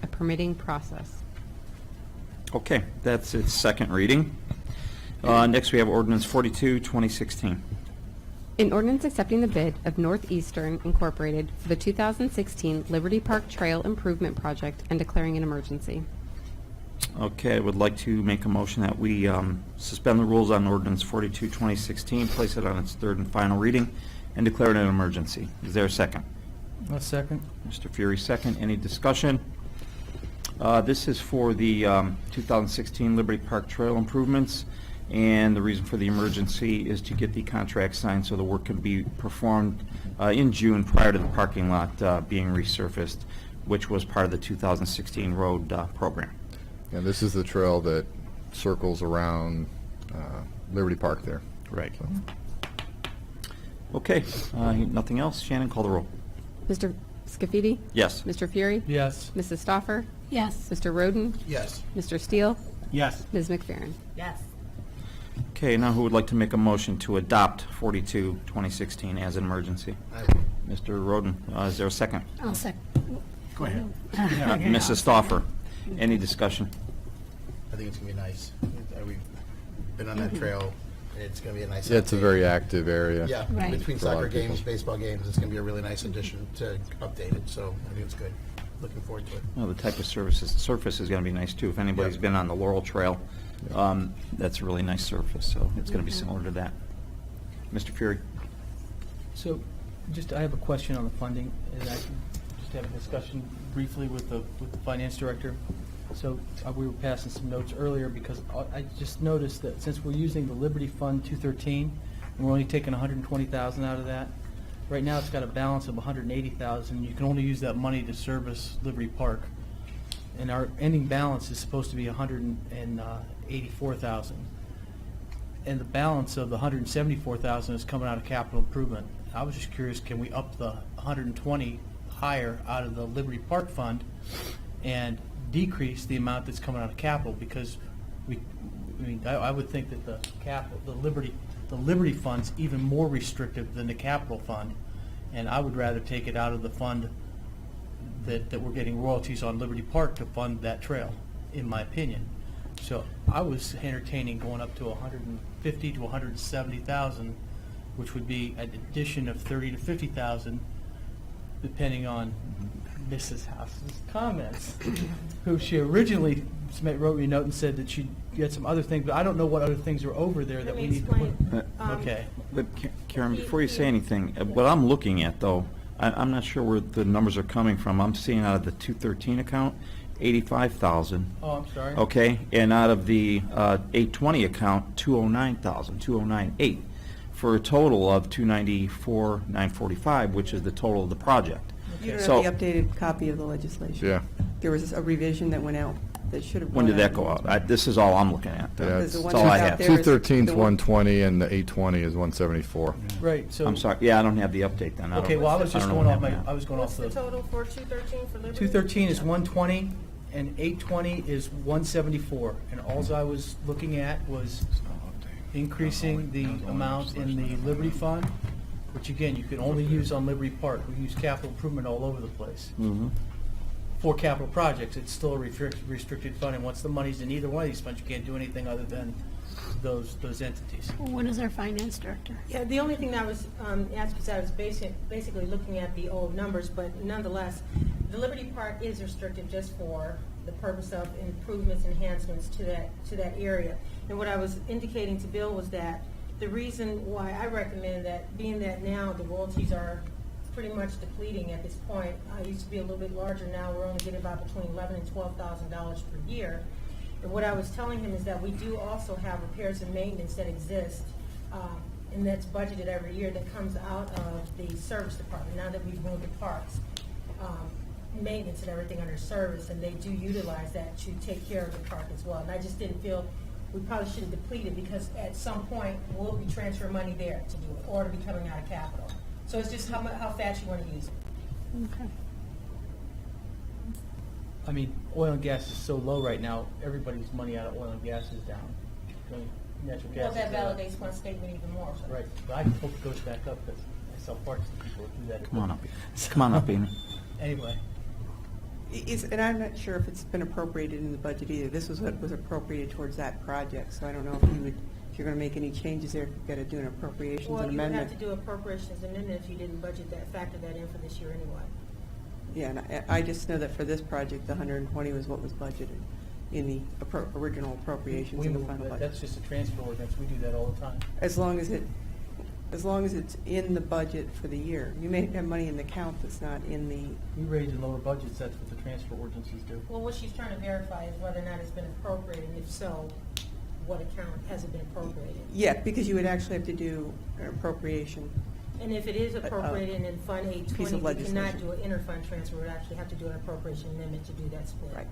a permitting process. Okay, that's its second reading. Next, we have ordinance 42, 2016. An ordinance accepting the bid of Northeastern Incorporated for the 2016 Liberty Park Trail Improvement Project and declaring an emergency. Okay, I would like to make a motion that we suspend the rules on ordinance 42, 2016, place it on its third and final reading, and declare it an emergency. Is there a second? A second. Mr. Fury, second. Any discussion? This is for the 2016 Liberty Park Trail improvements, and the reason for the emergency is to get the contract signed so the work can be performed in June prior to the parking lot being resurfaced, which was part of the 2016 road program. And this is the trail that circles around Liberty Park there. Right. Okay, nothing else? Shannon, call the roll. Mr. Scafidi? Yes. Mr. Fury? Yes. Mrs. Stoffer? Yes. Mr. Roden? Yes. Mr. Steele? Yes. Ms. McFerrin? Yes. Okay, now who would like to make a motion to adopt 42, 2016 as an emergency? Mr. Roden, is there a second? I'll second. Go ahead. Mrs. Stoffer, any discussion? I think it's gonna be nice. We've been on that trail. It's gonna be a nice. Yeah, it's a update. very active area. Yeah, Right. between For a lot soccer of people. games, baseball games, it's gonna be a really nice addition to update it, so I think it's good. Looking forward to it. Well, the type of surface is going to be nice too. If anybody's Yep. been on the Laurel Trail, that's a really nice surface, so it's going to be similar to that. Mr. Fury? So, I have a question on the funding, and I can just have a discussion briefly with the finance director. So, we were passing some notes earlier because I just noticed that since we're using the Liberty Fund 213, and we're only taking 120,000 out of that, right now it's got a balance of 180,000. You can only use that money to service Liberty Park. And our ending balance is supposed to be 184,000. And the balance of the 174,000 is coming out of capital improvement. I was just curious, can we up the 120 higher out of the Liberty Park Fund and decrease the amount that's coming out of capital? Because I would think that the Liberty Fund's even more restrictive than the capital fund, and I would rather take it out of the fund that we're getting royalties on Liberty Park to fund that trail, in my opinion. So I was entertaining going up to 150 to 170,000, which would be an addition of 30 to 50,000, depending on Mrs. House's comments, who she originally wrote me a note and said that she had some other things, but I don't know what other things are over there that Let we me need to put. explain. Okay. But Karen, before you say anything, what I'm looking at though, I'm not sure where the numbers are coming from. I'm seeing out of the 213 account, 85,000. Oh, I'm sorry. Okay, and out of the 820 account, 209,000, 209,800, for a total of 294,945, which is the total of the project. You don't So- have the updated copy of the legislation. Yeah. There was a revision that went out that should have. When did gone that out. go out? This is all I'm looking at. Yeah, Because the That's one all I that's out have. there is 213 is the one- 120 and the 820 is 174. Right, so. I'm sorry, yeah, I don't have the update then. I don't- Okay, well, I was just don't going know off what my, happened. I was going What's off the the. total for 213 for Liberty? 213 is 120, and 820 is 174. And alls I was looking at was increasing the amount in the Liberty Fund which again, you can only use on Liberty Park. We use capital improvement all over the place. For capital projects, it's still a restricted fund, and once the money's in either one of these funds, you can't do anything other than those entities. What is our finance director? Yeah, the only thing that I was asked, because I was basically looking at the old numbers, but nonetheless, the Liberty Park is restricted just for the purpose of improvements, enhancements to that area. And what I was indicating to Bill was that the reason why I recommend that, being that now the royalties are pretty much depleting at this point. I used to be a little bit larger. Now we're only getting about between $11,000 and $12,000 per year. And what I was telling him is that we do also have repairs and maintenance that exist, and that's budgeted every year, that comes out of the service department. Now that we've moved the parks, maintenance and everything under service, and they do utilize that to take care of the park as well. And I just didn't feel we probably shouldn't deplete it, because at some point we'll be transferring money there to do it, or to be coming out of capital. So it's just how fast you want to use it. Okay. I mean, oil and gas is so low right now, everybody's money out of oil and gas is down. I mean, natural gas Well, that is down. validates one statement even more. So. Right, but I hope it goes back up, because I sell parts to people who do that. Come on up. Come on up, Amy. Anyway. And I'm not sure if it's been appropriated in the budget either. This was what was appropriated towards that project, so I don't know if you would, if you're going to make any changes there, if you've got to do an appropriations Well, you would amendment. have to do appropriations amendment if you didn't budget that, factor that in for this year anyway. Yeah, and I just know that for this project, the 120 was what was budgeted in the original appropriations in the final budget. That's just a transfer ordinance, we do that all the time. As long as it's in the budget for the year. You may have money in the account that's not in the... We raise and lower budgets, that's what the transfer ordinances do. Well, what she's trying to verify is whether or not it's been appropriated, and if so, what account hasn't been appropriated. Yeah, because you would actually have to do an appropriation. And if it is appropriated in Fund 820, piece of we cannot legislation. do an inter-fund transfer. We would actually have to do an appropriation amendment to do that split. Right.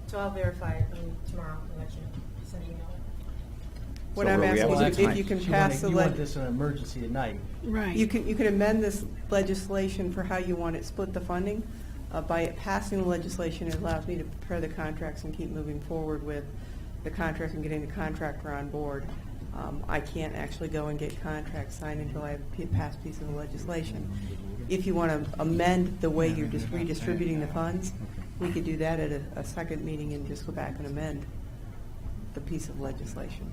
So I'll verify it tomorrow and let you know. Send an email. What So I'm where are we at asking with is that if you can You pass the... want this an emergency at night. Right. You can amend this legislation for how you want it split the funding. By passing the legislation, it allows me to prepare the contracts and keep moving forward with the contract and getting the contractor on board. I can't actually go and get contracts signed until I have a passed piece of the legislation. If you want to amend the way you're just redistributing the funds, we could do that at a second meeting and just go back and amend the piece of legislation.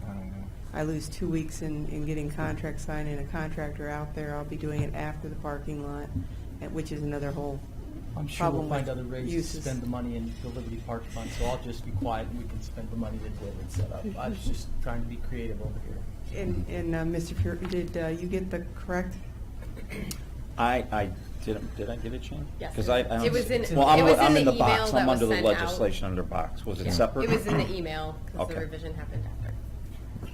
I lose 2 weeks in getting contracts signed and a contractor out there. I'll be doing it after the parking lot, which is another whole I'm sure we'll problem find with other ways to uses. spend the money in the Liberty Park Fund, so I'll just be quiet and we can spend the money that David set up. I was just trying to be creative over here. And Mr. Fury, did you get the correct? I did I get it, Shane? Yes. Because I It was in- well, I'm, it was in I'm the in the email box. that I'm was under the sent out. legislation under box. Was it Yeah. separate? It was in the email, because the Okay. revision happened after.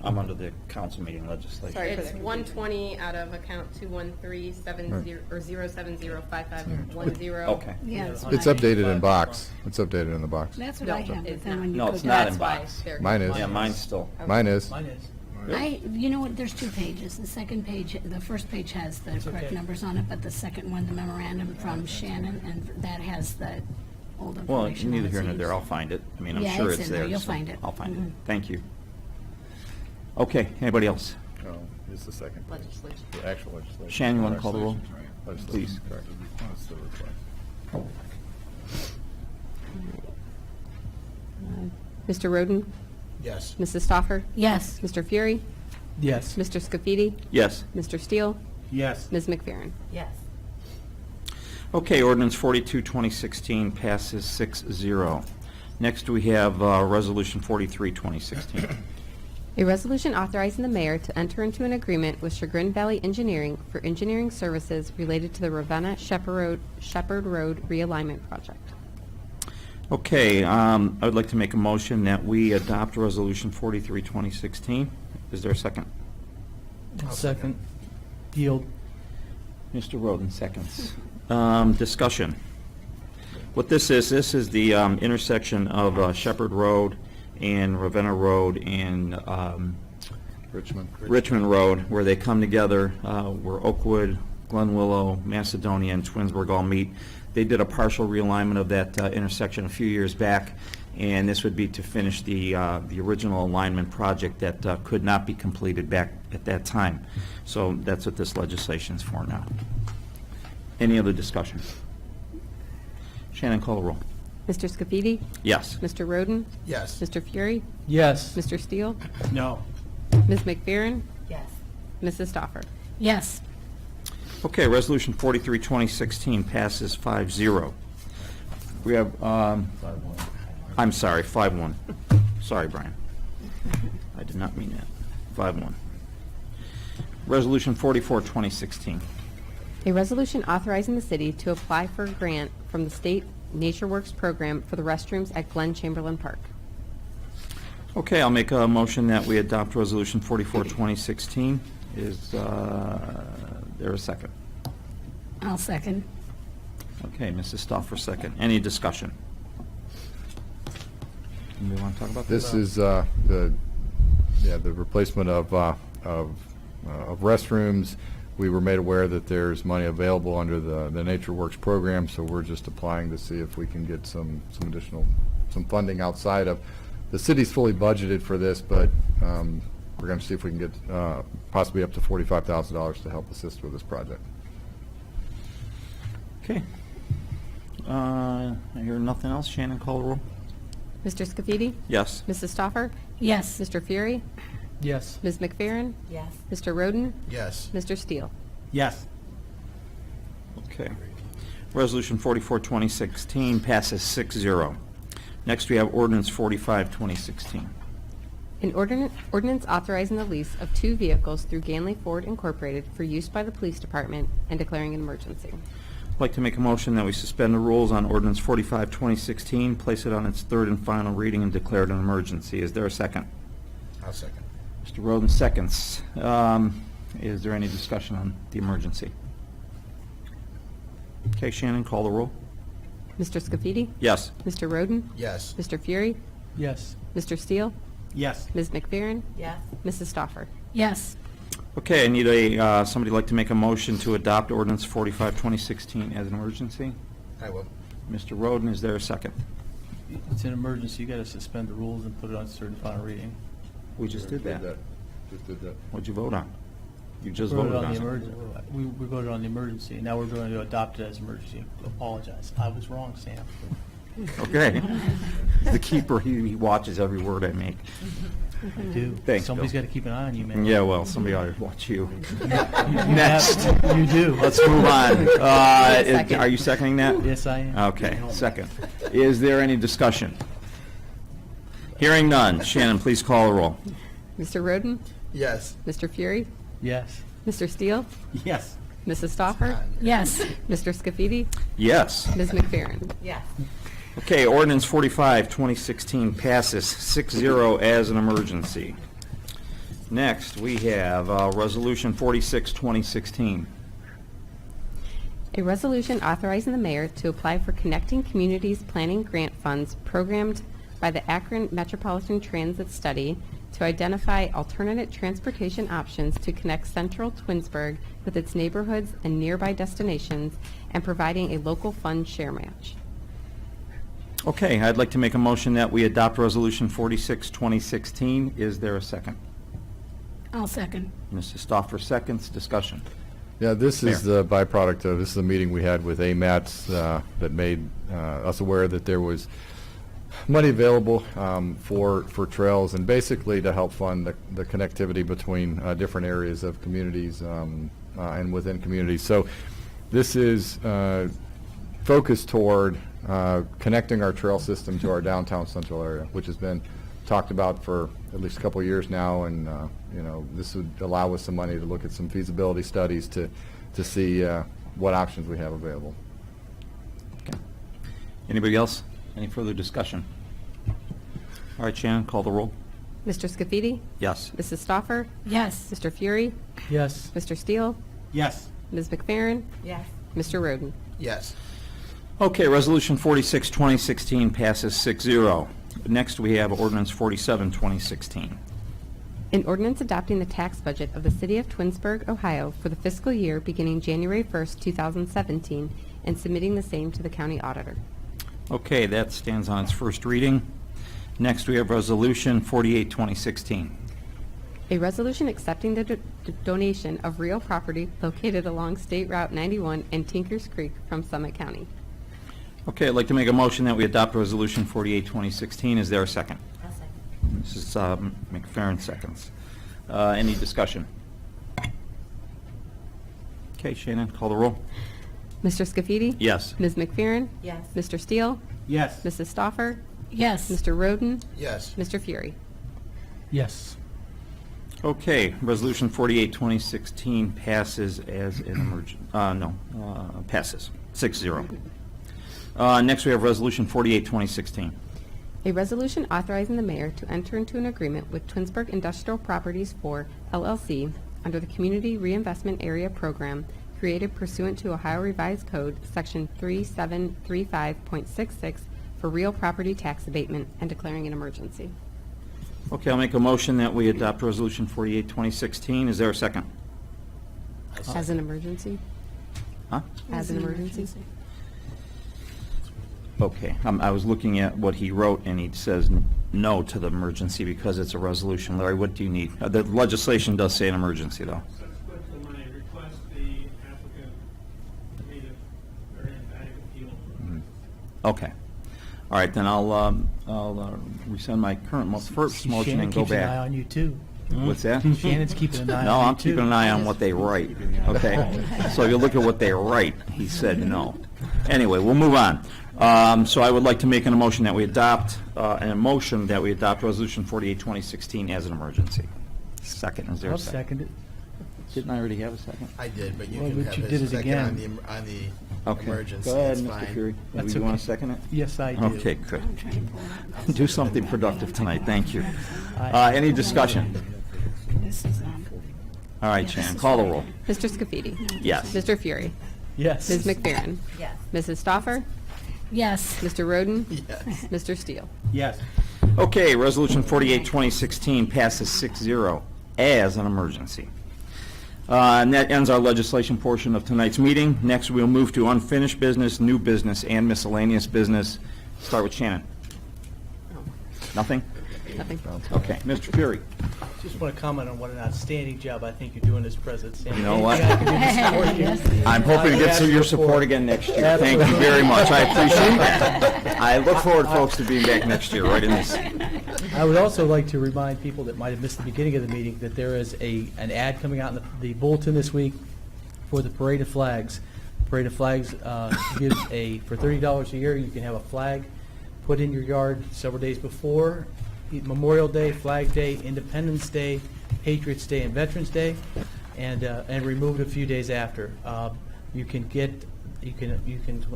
I'm under the council meeting legislation. Sorry for It's that 120 out of account 21370 or 0705510. Okay. Yeah, It's updated in box. It's updated in the box. that's what No, I have. but it's then not. when you No, go it's down- not in That's why box. they're- Mine is. Yeah, mine's still. Mine is. Mine is. You know what, there's 2 pages. The second page, the first page has the correct okay. numbers on it, but the second one, the memorandum from Shannon, and that has the old Well, information. neither on it, here so nor you there. I'll just- find it. I mean, I'm Yeah, sure it's it's in there. there. You'll so find it. I'll find it. Mhm. Thank you. Okay, anybody else? No, it's the second page. Legislation. The actual legislation. Shannon, you want to call the roll? Legislation, Please. correct. That's the request. Mr. Roden? Yes. Mrs. Stoffer? Yes. Mr. Fury? Yes. Mr. Scafidi? Yes. Mr. Steele? Yes. Ms. McFerrin? Yes. Okay, ordinance 42, 2016 passes 6-0. Next, we have Resolution 43, 2016. A resolution authorizing the mayor to enter into an agreement with Chagrin Valley Engineering for engineering services related to the Ravenna Shepherd Road realignment project. Okay, I would like to make a motion that we adopt Resolution 43, 2016. Is there a second? Second. Yield. Mr. Roden, seconds. Discussion. What this is the intersection of Shepherd Road and Ravenna Road and Richmond. Richmond Road, where they come together, where Oakwood Glen Willow, Macedonia, and Twinsburg all meet. They did a partial realignment of that intersection a few years back, and this would be to finish the original alignment project that could not be completed back at that time. So that's what this legislation is for now. Any other discussion? Shannon, call the roll. Mr. Scafidi? Yes. Mr. Roden? Yes. Mr. Fury? Yes. Mr. Steele? No. Ms. McFerrin? Yes. Mrs. Stoffer? Yes. Okay, Resolution 43, 2016 passes 5-0. We have, I'm sorry, 5-1. Sorry, Brian. I did not mean that. 5-1. Resolution 44, 2016. A resolution authorizing the city to apply for a grant from the State Nature Works program for the restrooms at Glen Chamberlain Park. Okay, I'll make a motion that we adopt Resolution 44, 2016. Is there a second? I'll second. Okay, Mrs. Stoffer, second. Any discussion? Anybody want to talk about this? This is the replacement of restrooms. We were made aware that there's money available under the Nature Works program, so we're just applying to see if we can get some additional funding outside of. The city's fully budgeted for this, but we're going to see if we can get possibly up to $45,000 to help assist with this project. Okay. I hear nothing else. Shannon, call the roll. Mr. Scafidi? Yes. Mrs. Stoffer? Yes. Mr. Fury? Yes. Ms. McFerrin? Yes. Mr. Roden? Yes. Mr. Steele? Yes. Okay. Resolution 44, 2016 passes 6-0. Next, we have Ordinance 45, 2016. An ordinance authorizing the lease of 2 vehicles through Ganley Ford Incorporated for use by the police department and declaring an emergency. I'd like to make a motion that we suspend the rules on Ordinance 45, 2016, place it on its third and final reading, and declare it an emergency. Is there a second? I'll second. Mr. Roden seconds. Is there any discussion on the emergency? Okay, Shannon, call the roll. Mr. Scafidi? Yes. Mr. Roden? Yes. Mr. Fury? Yes. Mr. Steele? Yes. Ms. McFerrin? Yes. Mrs. Stoffer? Yes. Okay, I need somebody like to make a motion to adopt Ordinance 45, 2016 as an emergency. I will. Mr. Roden, is there a second? It's an emergency. You got to suspend the rules and put it on its third and final reading. We just did that. Just did that. What'd you vote on? You just Voted voted on on the it. emergency. We voted on the emergency. Now we're going to adopt it as emergency. Apologize. I was wrong, Sam. Okay. The keeper, he watches every word I make. I do. Thanks, Somebody's Bill. got to keep an eye on you, man. Yeah, well, somebody ought to watch you. You Next. have- You do. Let's move on. Second. Are you seconding that? Yes, I am. Okay, second. Is there any discussion? Hearing none. Shannon, please call the roll. Mr. Roden? Yes. Mr. Fury? Yes. Mr. Steele? Yes. Mrs. Stoffer? Yes. Mr. Scafidi? Yes. Ms. McFerrin? Yes. Okay, Ordinance 45, 2016 passes 6-0 as an emergency. Next, we have Resolution 46, 2016. A resolution authorizing the mayor to apply for Connecting Communities Planning Grant Funds programmed by the Akron Metropolitan Transit Study to identify alternate transportation options to connect central Twinsburg with its neighborhoods and nearby destinations and providing a local fund share match. Okay, I'd like to make a motion that we adopt Resolution 46, 2016. Is there a second? I'll second. Mrs. Stoffer seconds. Discussion. Yeah, this is the byproduct of, this is a meeting we had with AMATs that made us aware that there was money available for trails and basically to help fund the connectivity between different areas of communities and within communities. So this is focused toward connecting our trail system to our downtown central area, which has been talked about for at least a couple of years now, and this would allow us some money to look at some feasibility studies to see what options we have available. Okay. Anybody else? Any further discussion? All right, Shannon, call the roll. Mr. Scafidi? Yes. Mrs. Stoffer? Yes. Mr. Fury? Yes. Mr. Steele? Yes. Ms. McFerrin? Yes. Mr. Roden? Yes. Okay, Resolution 46, 2016 passes 6-0. Next, we have Ordinance 47, 2016. An ordinance adopting the tax budget of the City of Twinsburg, Ohio for the fiscal year beginning January 1st, 2017, and submitting the same to the county auditor. Okay, that stands on its first reading. Next, we have Resolution 48, 2016. A resolution accepting the donation of real property located along State Route 91 and Tinkers Creek from Summit County. Okay, I'd like to make a motion that we adopt Resolution 48, 2016. Is there a second? I'll second. Mrs. McFerrin seconds. Any discussion? Okay, Shannon, call the roll. Mr. Scafidi? Yes. Ms. McFerrin? Yes. Mr. Steele? Yes. Mrs. Stoffer? Yes. Mr. Roden? Yes. Mr. Fury? Yes. Okay, Resolution 48, 2016 passes as an passes 6-0. Next, we have Resolution 48, 2016. A resolution authorizing the mayor to enter into an agreement with Twinsburg Industrial Properties for LLC under the Community Reinvestment Area Program created pursuant to Ohio Revised Code, Section 3735.66 for real property tax abatement and declaring an emergency. Okay, I'll make a motion that we adopt Resolution 48, 2016. Is there a second? As an emergency? Huh? As an emergency? Okay, I was looking at what he wrote, and he says no to the emergency because it's a resolution. Larry, what do you need? The legislation does say an emergency, though. Subsequent to the money, request the applicant made a very emphatic appeal. Okay. All right, then I'll rescind my current first motion and go Shannon keeps an eye back. on you, too. What's that? Shannon's keeping an eye on you, No, I'm too. keeping an eye on what they write, okay? So if you look at what they write, he said no. Anyway, we'll move on. So I would like to make an motion that we adopt, Resolution 48, 2016 as an emergency. Second, is there I'll a second? second it. Didn't I already have a second? I did, but you Well, can but have you a did it second again. on the Okay. emergency. Go ahead, It's Mr. fine. Fury. That's You want okay. to second it? Yes, I do. Okay, good. Do something productive tonight, thank you. Aye. Any discussion? All right, Shannon, call the roll. Mr. Scafidi? Yes. Mr. Fury? Yes. Ms. McFerrin? Yes. Mrs. Stoffer? Yes. Mr. Roden? Yes. Mr. Steele? Yes. Okay, Resolution 48, 2016 passes 6-0 as an emergency. And that ends our legislation portion of tonight's meeting. Next, we'll move to unfinished business, new business, and miscellaneous business. Start with Shannon. Nothing? Nothing. Okay, Mr. Fury. Just want to comment on what an outstanding job I think you're doing as president. You know what? Anything I can do to support you. I'm hoping to get some of your support again next year. Thank you very much. I appreciate that. I look forward, folks, to being back next year, right in this. I would also like to remind people that might have missed the beginning of the meeting that there is an ad coming out in the bulletin this week for the Parade of Flags. Parade of Flags gives for $30 a year, you can have a flag put in your yard several days before Memorial Day, Flag Day, Independence Day, Patriots Day, and Veterans Day, and removed a few days after. You can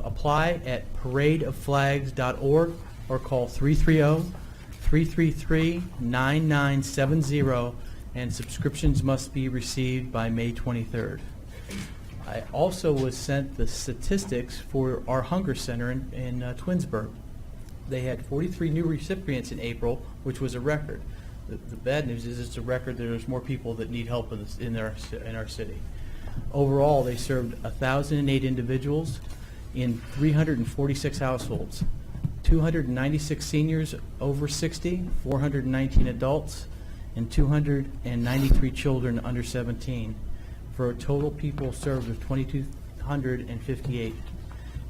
apply at paradeofflags.org or call 330-333-9970, and subscriptions must be received by May 23rd. I also was sent the statistics for our Hunger Center in Twinsburg. They had 43 new recipients in April, which was a record. The bad news is it's a record. There's more people that need help in our city. Overall, they served 1,008 individuals in 346 households, 296 seniors over 60, 419 adults, and 293 children under 17, for a total people served of 2,258.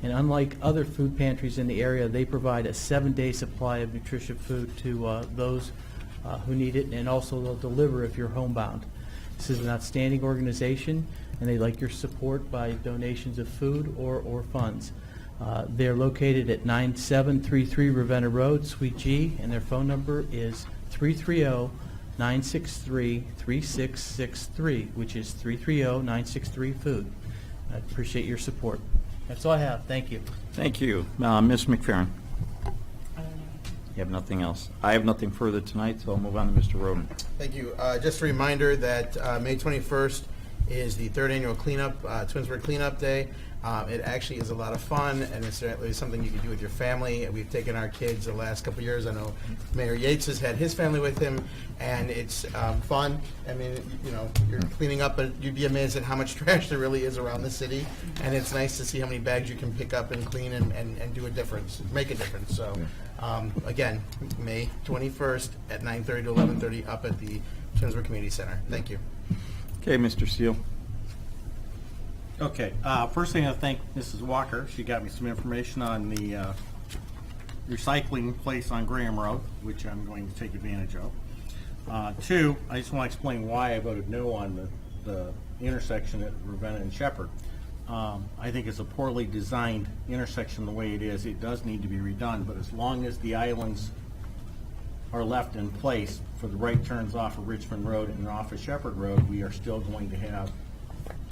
And unlike other food pantries in the area, they provide a 7-day supply of nutritious food to those who need it, and also they'll deliver if you're homebound. This is an outstanding organization, and they like your support by donations of food or funds. They're located at 9733 Ravenna Road, Suite G, and their phone number is 330-963-3663, which is 330-963-FOOD. I appreciate your support. That's all I have. Thank you. Thank you. Ms. McFerrin? You have nothing else? I have nothing further tonight, so I'll move on to Mr. Roden. Thank you. Just a reminder that May 21st is the third annual cleanup, Twinsburg Cleanup Day. It actually is a lot of fun, and it's certainly something you can do with your family. We've taken our kids the last couple of years. I know Mayor Yates has had his family with him, and it's fun. I mean, you know, you're cleaning up, but you'd be amazed at how much trash there really is around the city, and it's nice to see how many bags you can pick up and clean and do a difference, make a difference. So, again, May 21st at 9:30 to 11:30 up at the Twinsburg Community Center. Thank you. Okay, Mr. Steele. Okay, first thing I thank Mrs. Walker. She got me some information on the recycling place on Graham Road, which I'm going to take advantage of. Two, I just want to explain why I voted no on the intersection at Ravenna and Shepherd. I think it's a poorly designed intersection the way it is. It does need to be redone, but as long as the islands are left in place for the right turns off of Richmond Road and off of Shepherd Road, we are still going to have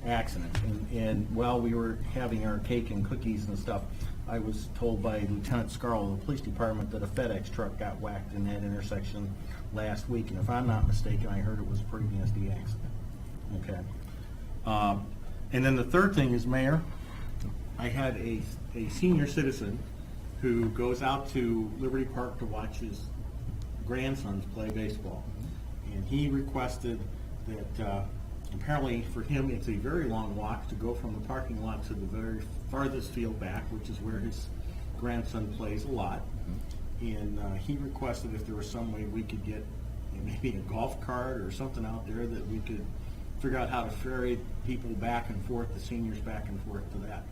accidents. And while we were having our cake and cookies and stuff, I was told by Lieutenant Scarl of the police department that a FedEx truck got whacked in that intersection last week. And if I'm not mistaken, I heard it was a pretty nasty accident. Okay. And then the third thing is, Mayor, I had a senior citizen who goes out to Liberty Park to watch his grandsons play baseball. And he requested that apparently for him it's a very long walk to go from the parking lot to the very farthest field back, which is where his grandson plays a lot. And he requested if there was some way we could get maybe a golf cart or something out there that we could figure out how to ferry people back and forth, the seniors back and forth to that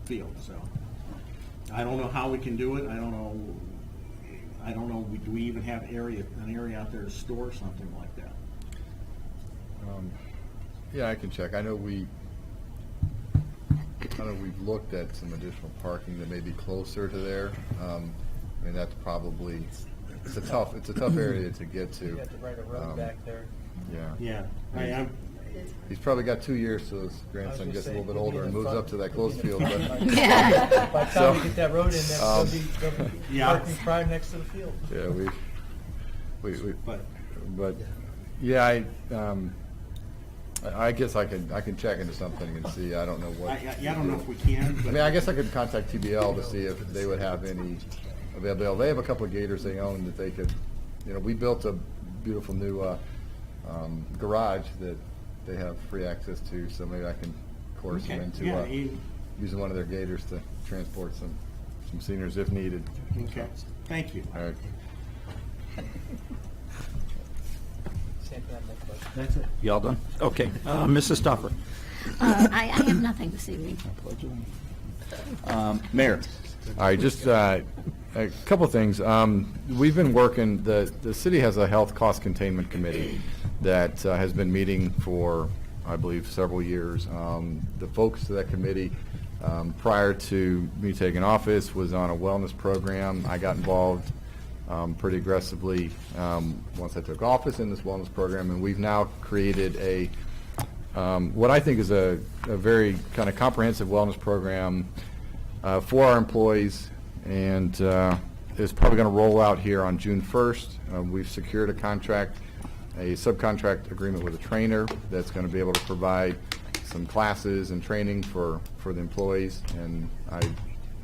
field. So I don't know how we can do it. I don't know. Do we even have an area out there to store something like that? Yeah, I can check. I know we've looked at some additional parking that may be closer to there. I mean, that's probably, it's a tough area to get to. You got to ride a road back there. Yeah. Yeah. He's probably got 2 years till his grandson gets a little bit older and moves up to that close field. But By the time we get that road in there, there'll be parking prime next to the field. Yeah, but yeah, I guess I can check into something and see. I don't know what. I don't know if we can. I mean, I guess I could contact TBL to see if they would have any available. They have a couple of gators they own that they could. You know, we built a beautiful new garage that they have free access to, so maybe I can coerce them into using one of their gators to transport some seniors if needed. Okay. Thank you. All right. That's it. Y'all done? Okay. Mrs. Stuffer. I have nothing this evening. Mayor. All right, just a couple of things. We've been working, the city has a health cost containment committee that has been meeting for, I believe, several years. The focus of that committee prior to me taking office was on a wellness program. I got involved pretty aggressively once I took office in this wellness program, and we've now created what I think is a very kind of comprehensive wellness program for our employees, and it's probably going to roll out here on June 1st. We've secured a subcontract agreement with a trainer that's going to be able to provide some classes and training for the employees, and I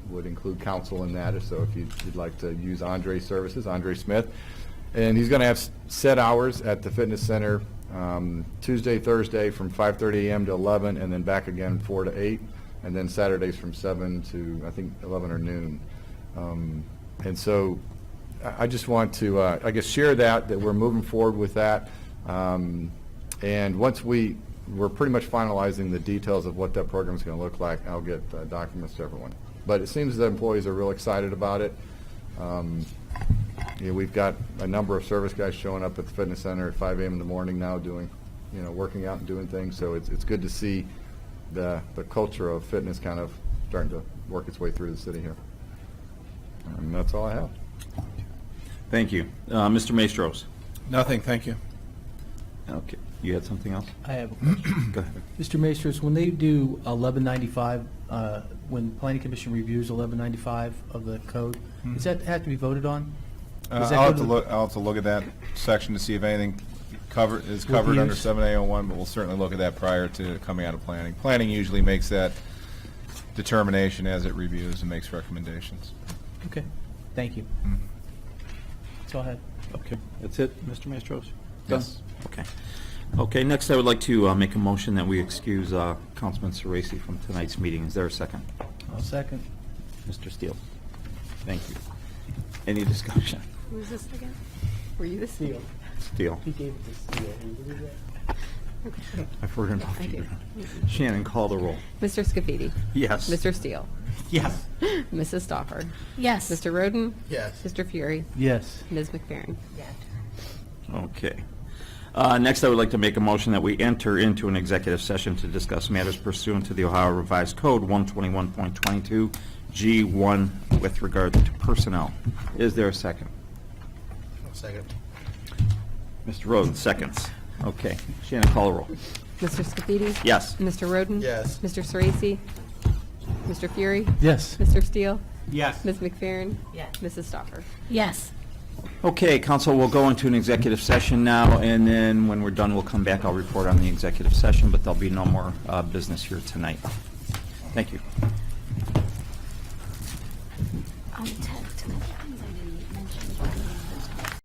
would include counsel in that, so if you'd like to use Andre's services, Andre Smith. And he's going to have set hours at the fitness center Tuesday, Thursday from 5:30 a.m. to 11, and then back again 4 to 8, and then Saturdays from 7 to, I think, 11 or noon. And so I just want to, I guess, share that we're moving forward with that. And once we're pretty much finalizing the details of what that program is going to look like, I'll get documents to everyone. But it seems that employees are real excited about it. We've got a number of service guys showing up at the fitness center at 5 a.m. in the morning now doing, working out and doing things. So it's good to see the culture of fitness kind of starting to work its way through the city here. And that's all I have. Thank you. Mr. Maestros. Nothing, thank you. Okay. You had something else? I have a question. Go ahead. Mr. Maestros, when they do 1195, when the Planning Commission reviews 1195 of the code, does that have to be voted on? Does that I'll go have to look at that section to see if anything is With covered under use? 7A01, but we'll certainly look at that prior to coming out of planning. Planning usually makes that determination as it reviews and makes recommendations. Okay, thank you. That's all I had. Okay, that's it, Mr. Maestros? Yes. Okay. Okay, next I would like to make a motion that we excuse Councilman Sorese from tonight's meeting. Is there a second? I'll second. Mr. Steele? Thank you. Any discussion? Who is this again? Were you the Steele? Steele? He gave it to Steele. Can you believe that? I've heard enough. I do. Shannon, call the roll. Mr. Scafidi? Yes. Mr. Steele? Yes. Mrs. Stoffer? Yes. Mr. Roden? Yes. Mr. Fury? Yes. Ms. McFerrin? Okay. Next, I would like to make a motion that we enter into an executive session to discuss matters pursuant to the Ohio Revised Code 121.22 G1 with regard to personnel. Is there a second? Second. Mr. Roden, seconds. Okay. Shannon, call the roll. Mr. Scafidi? Yes. Mr. Roden? Yes. Mr. Sorese? Mr. Fury? Yes. Mr. Steele? Yes. Ms. McFerrin? Yes. Mrs. Stoffer? Yes. Okay, council, we'll go into an executive session now, and then when we're done, we'll come back. I'll report on the executive session, but there'll be no more business here tonight. Thank you.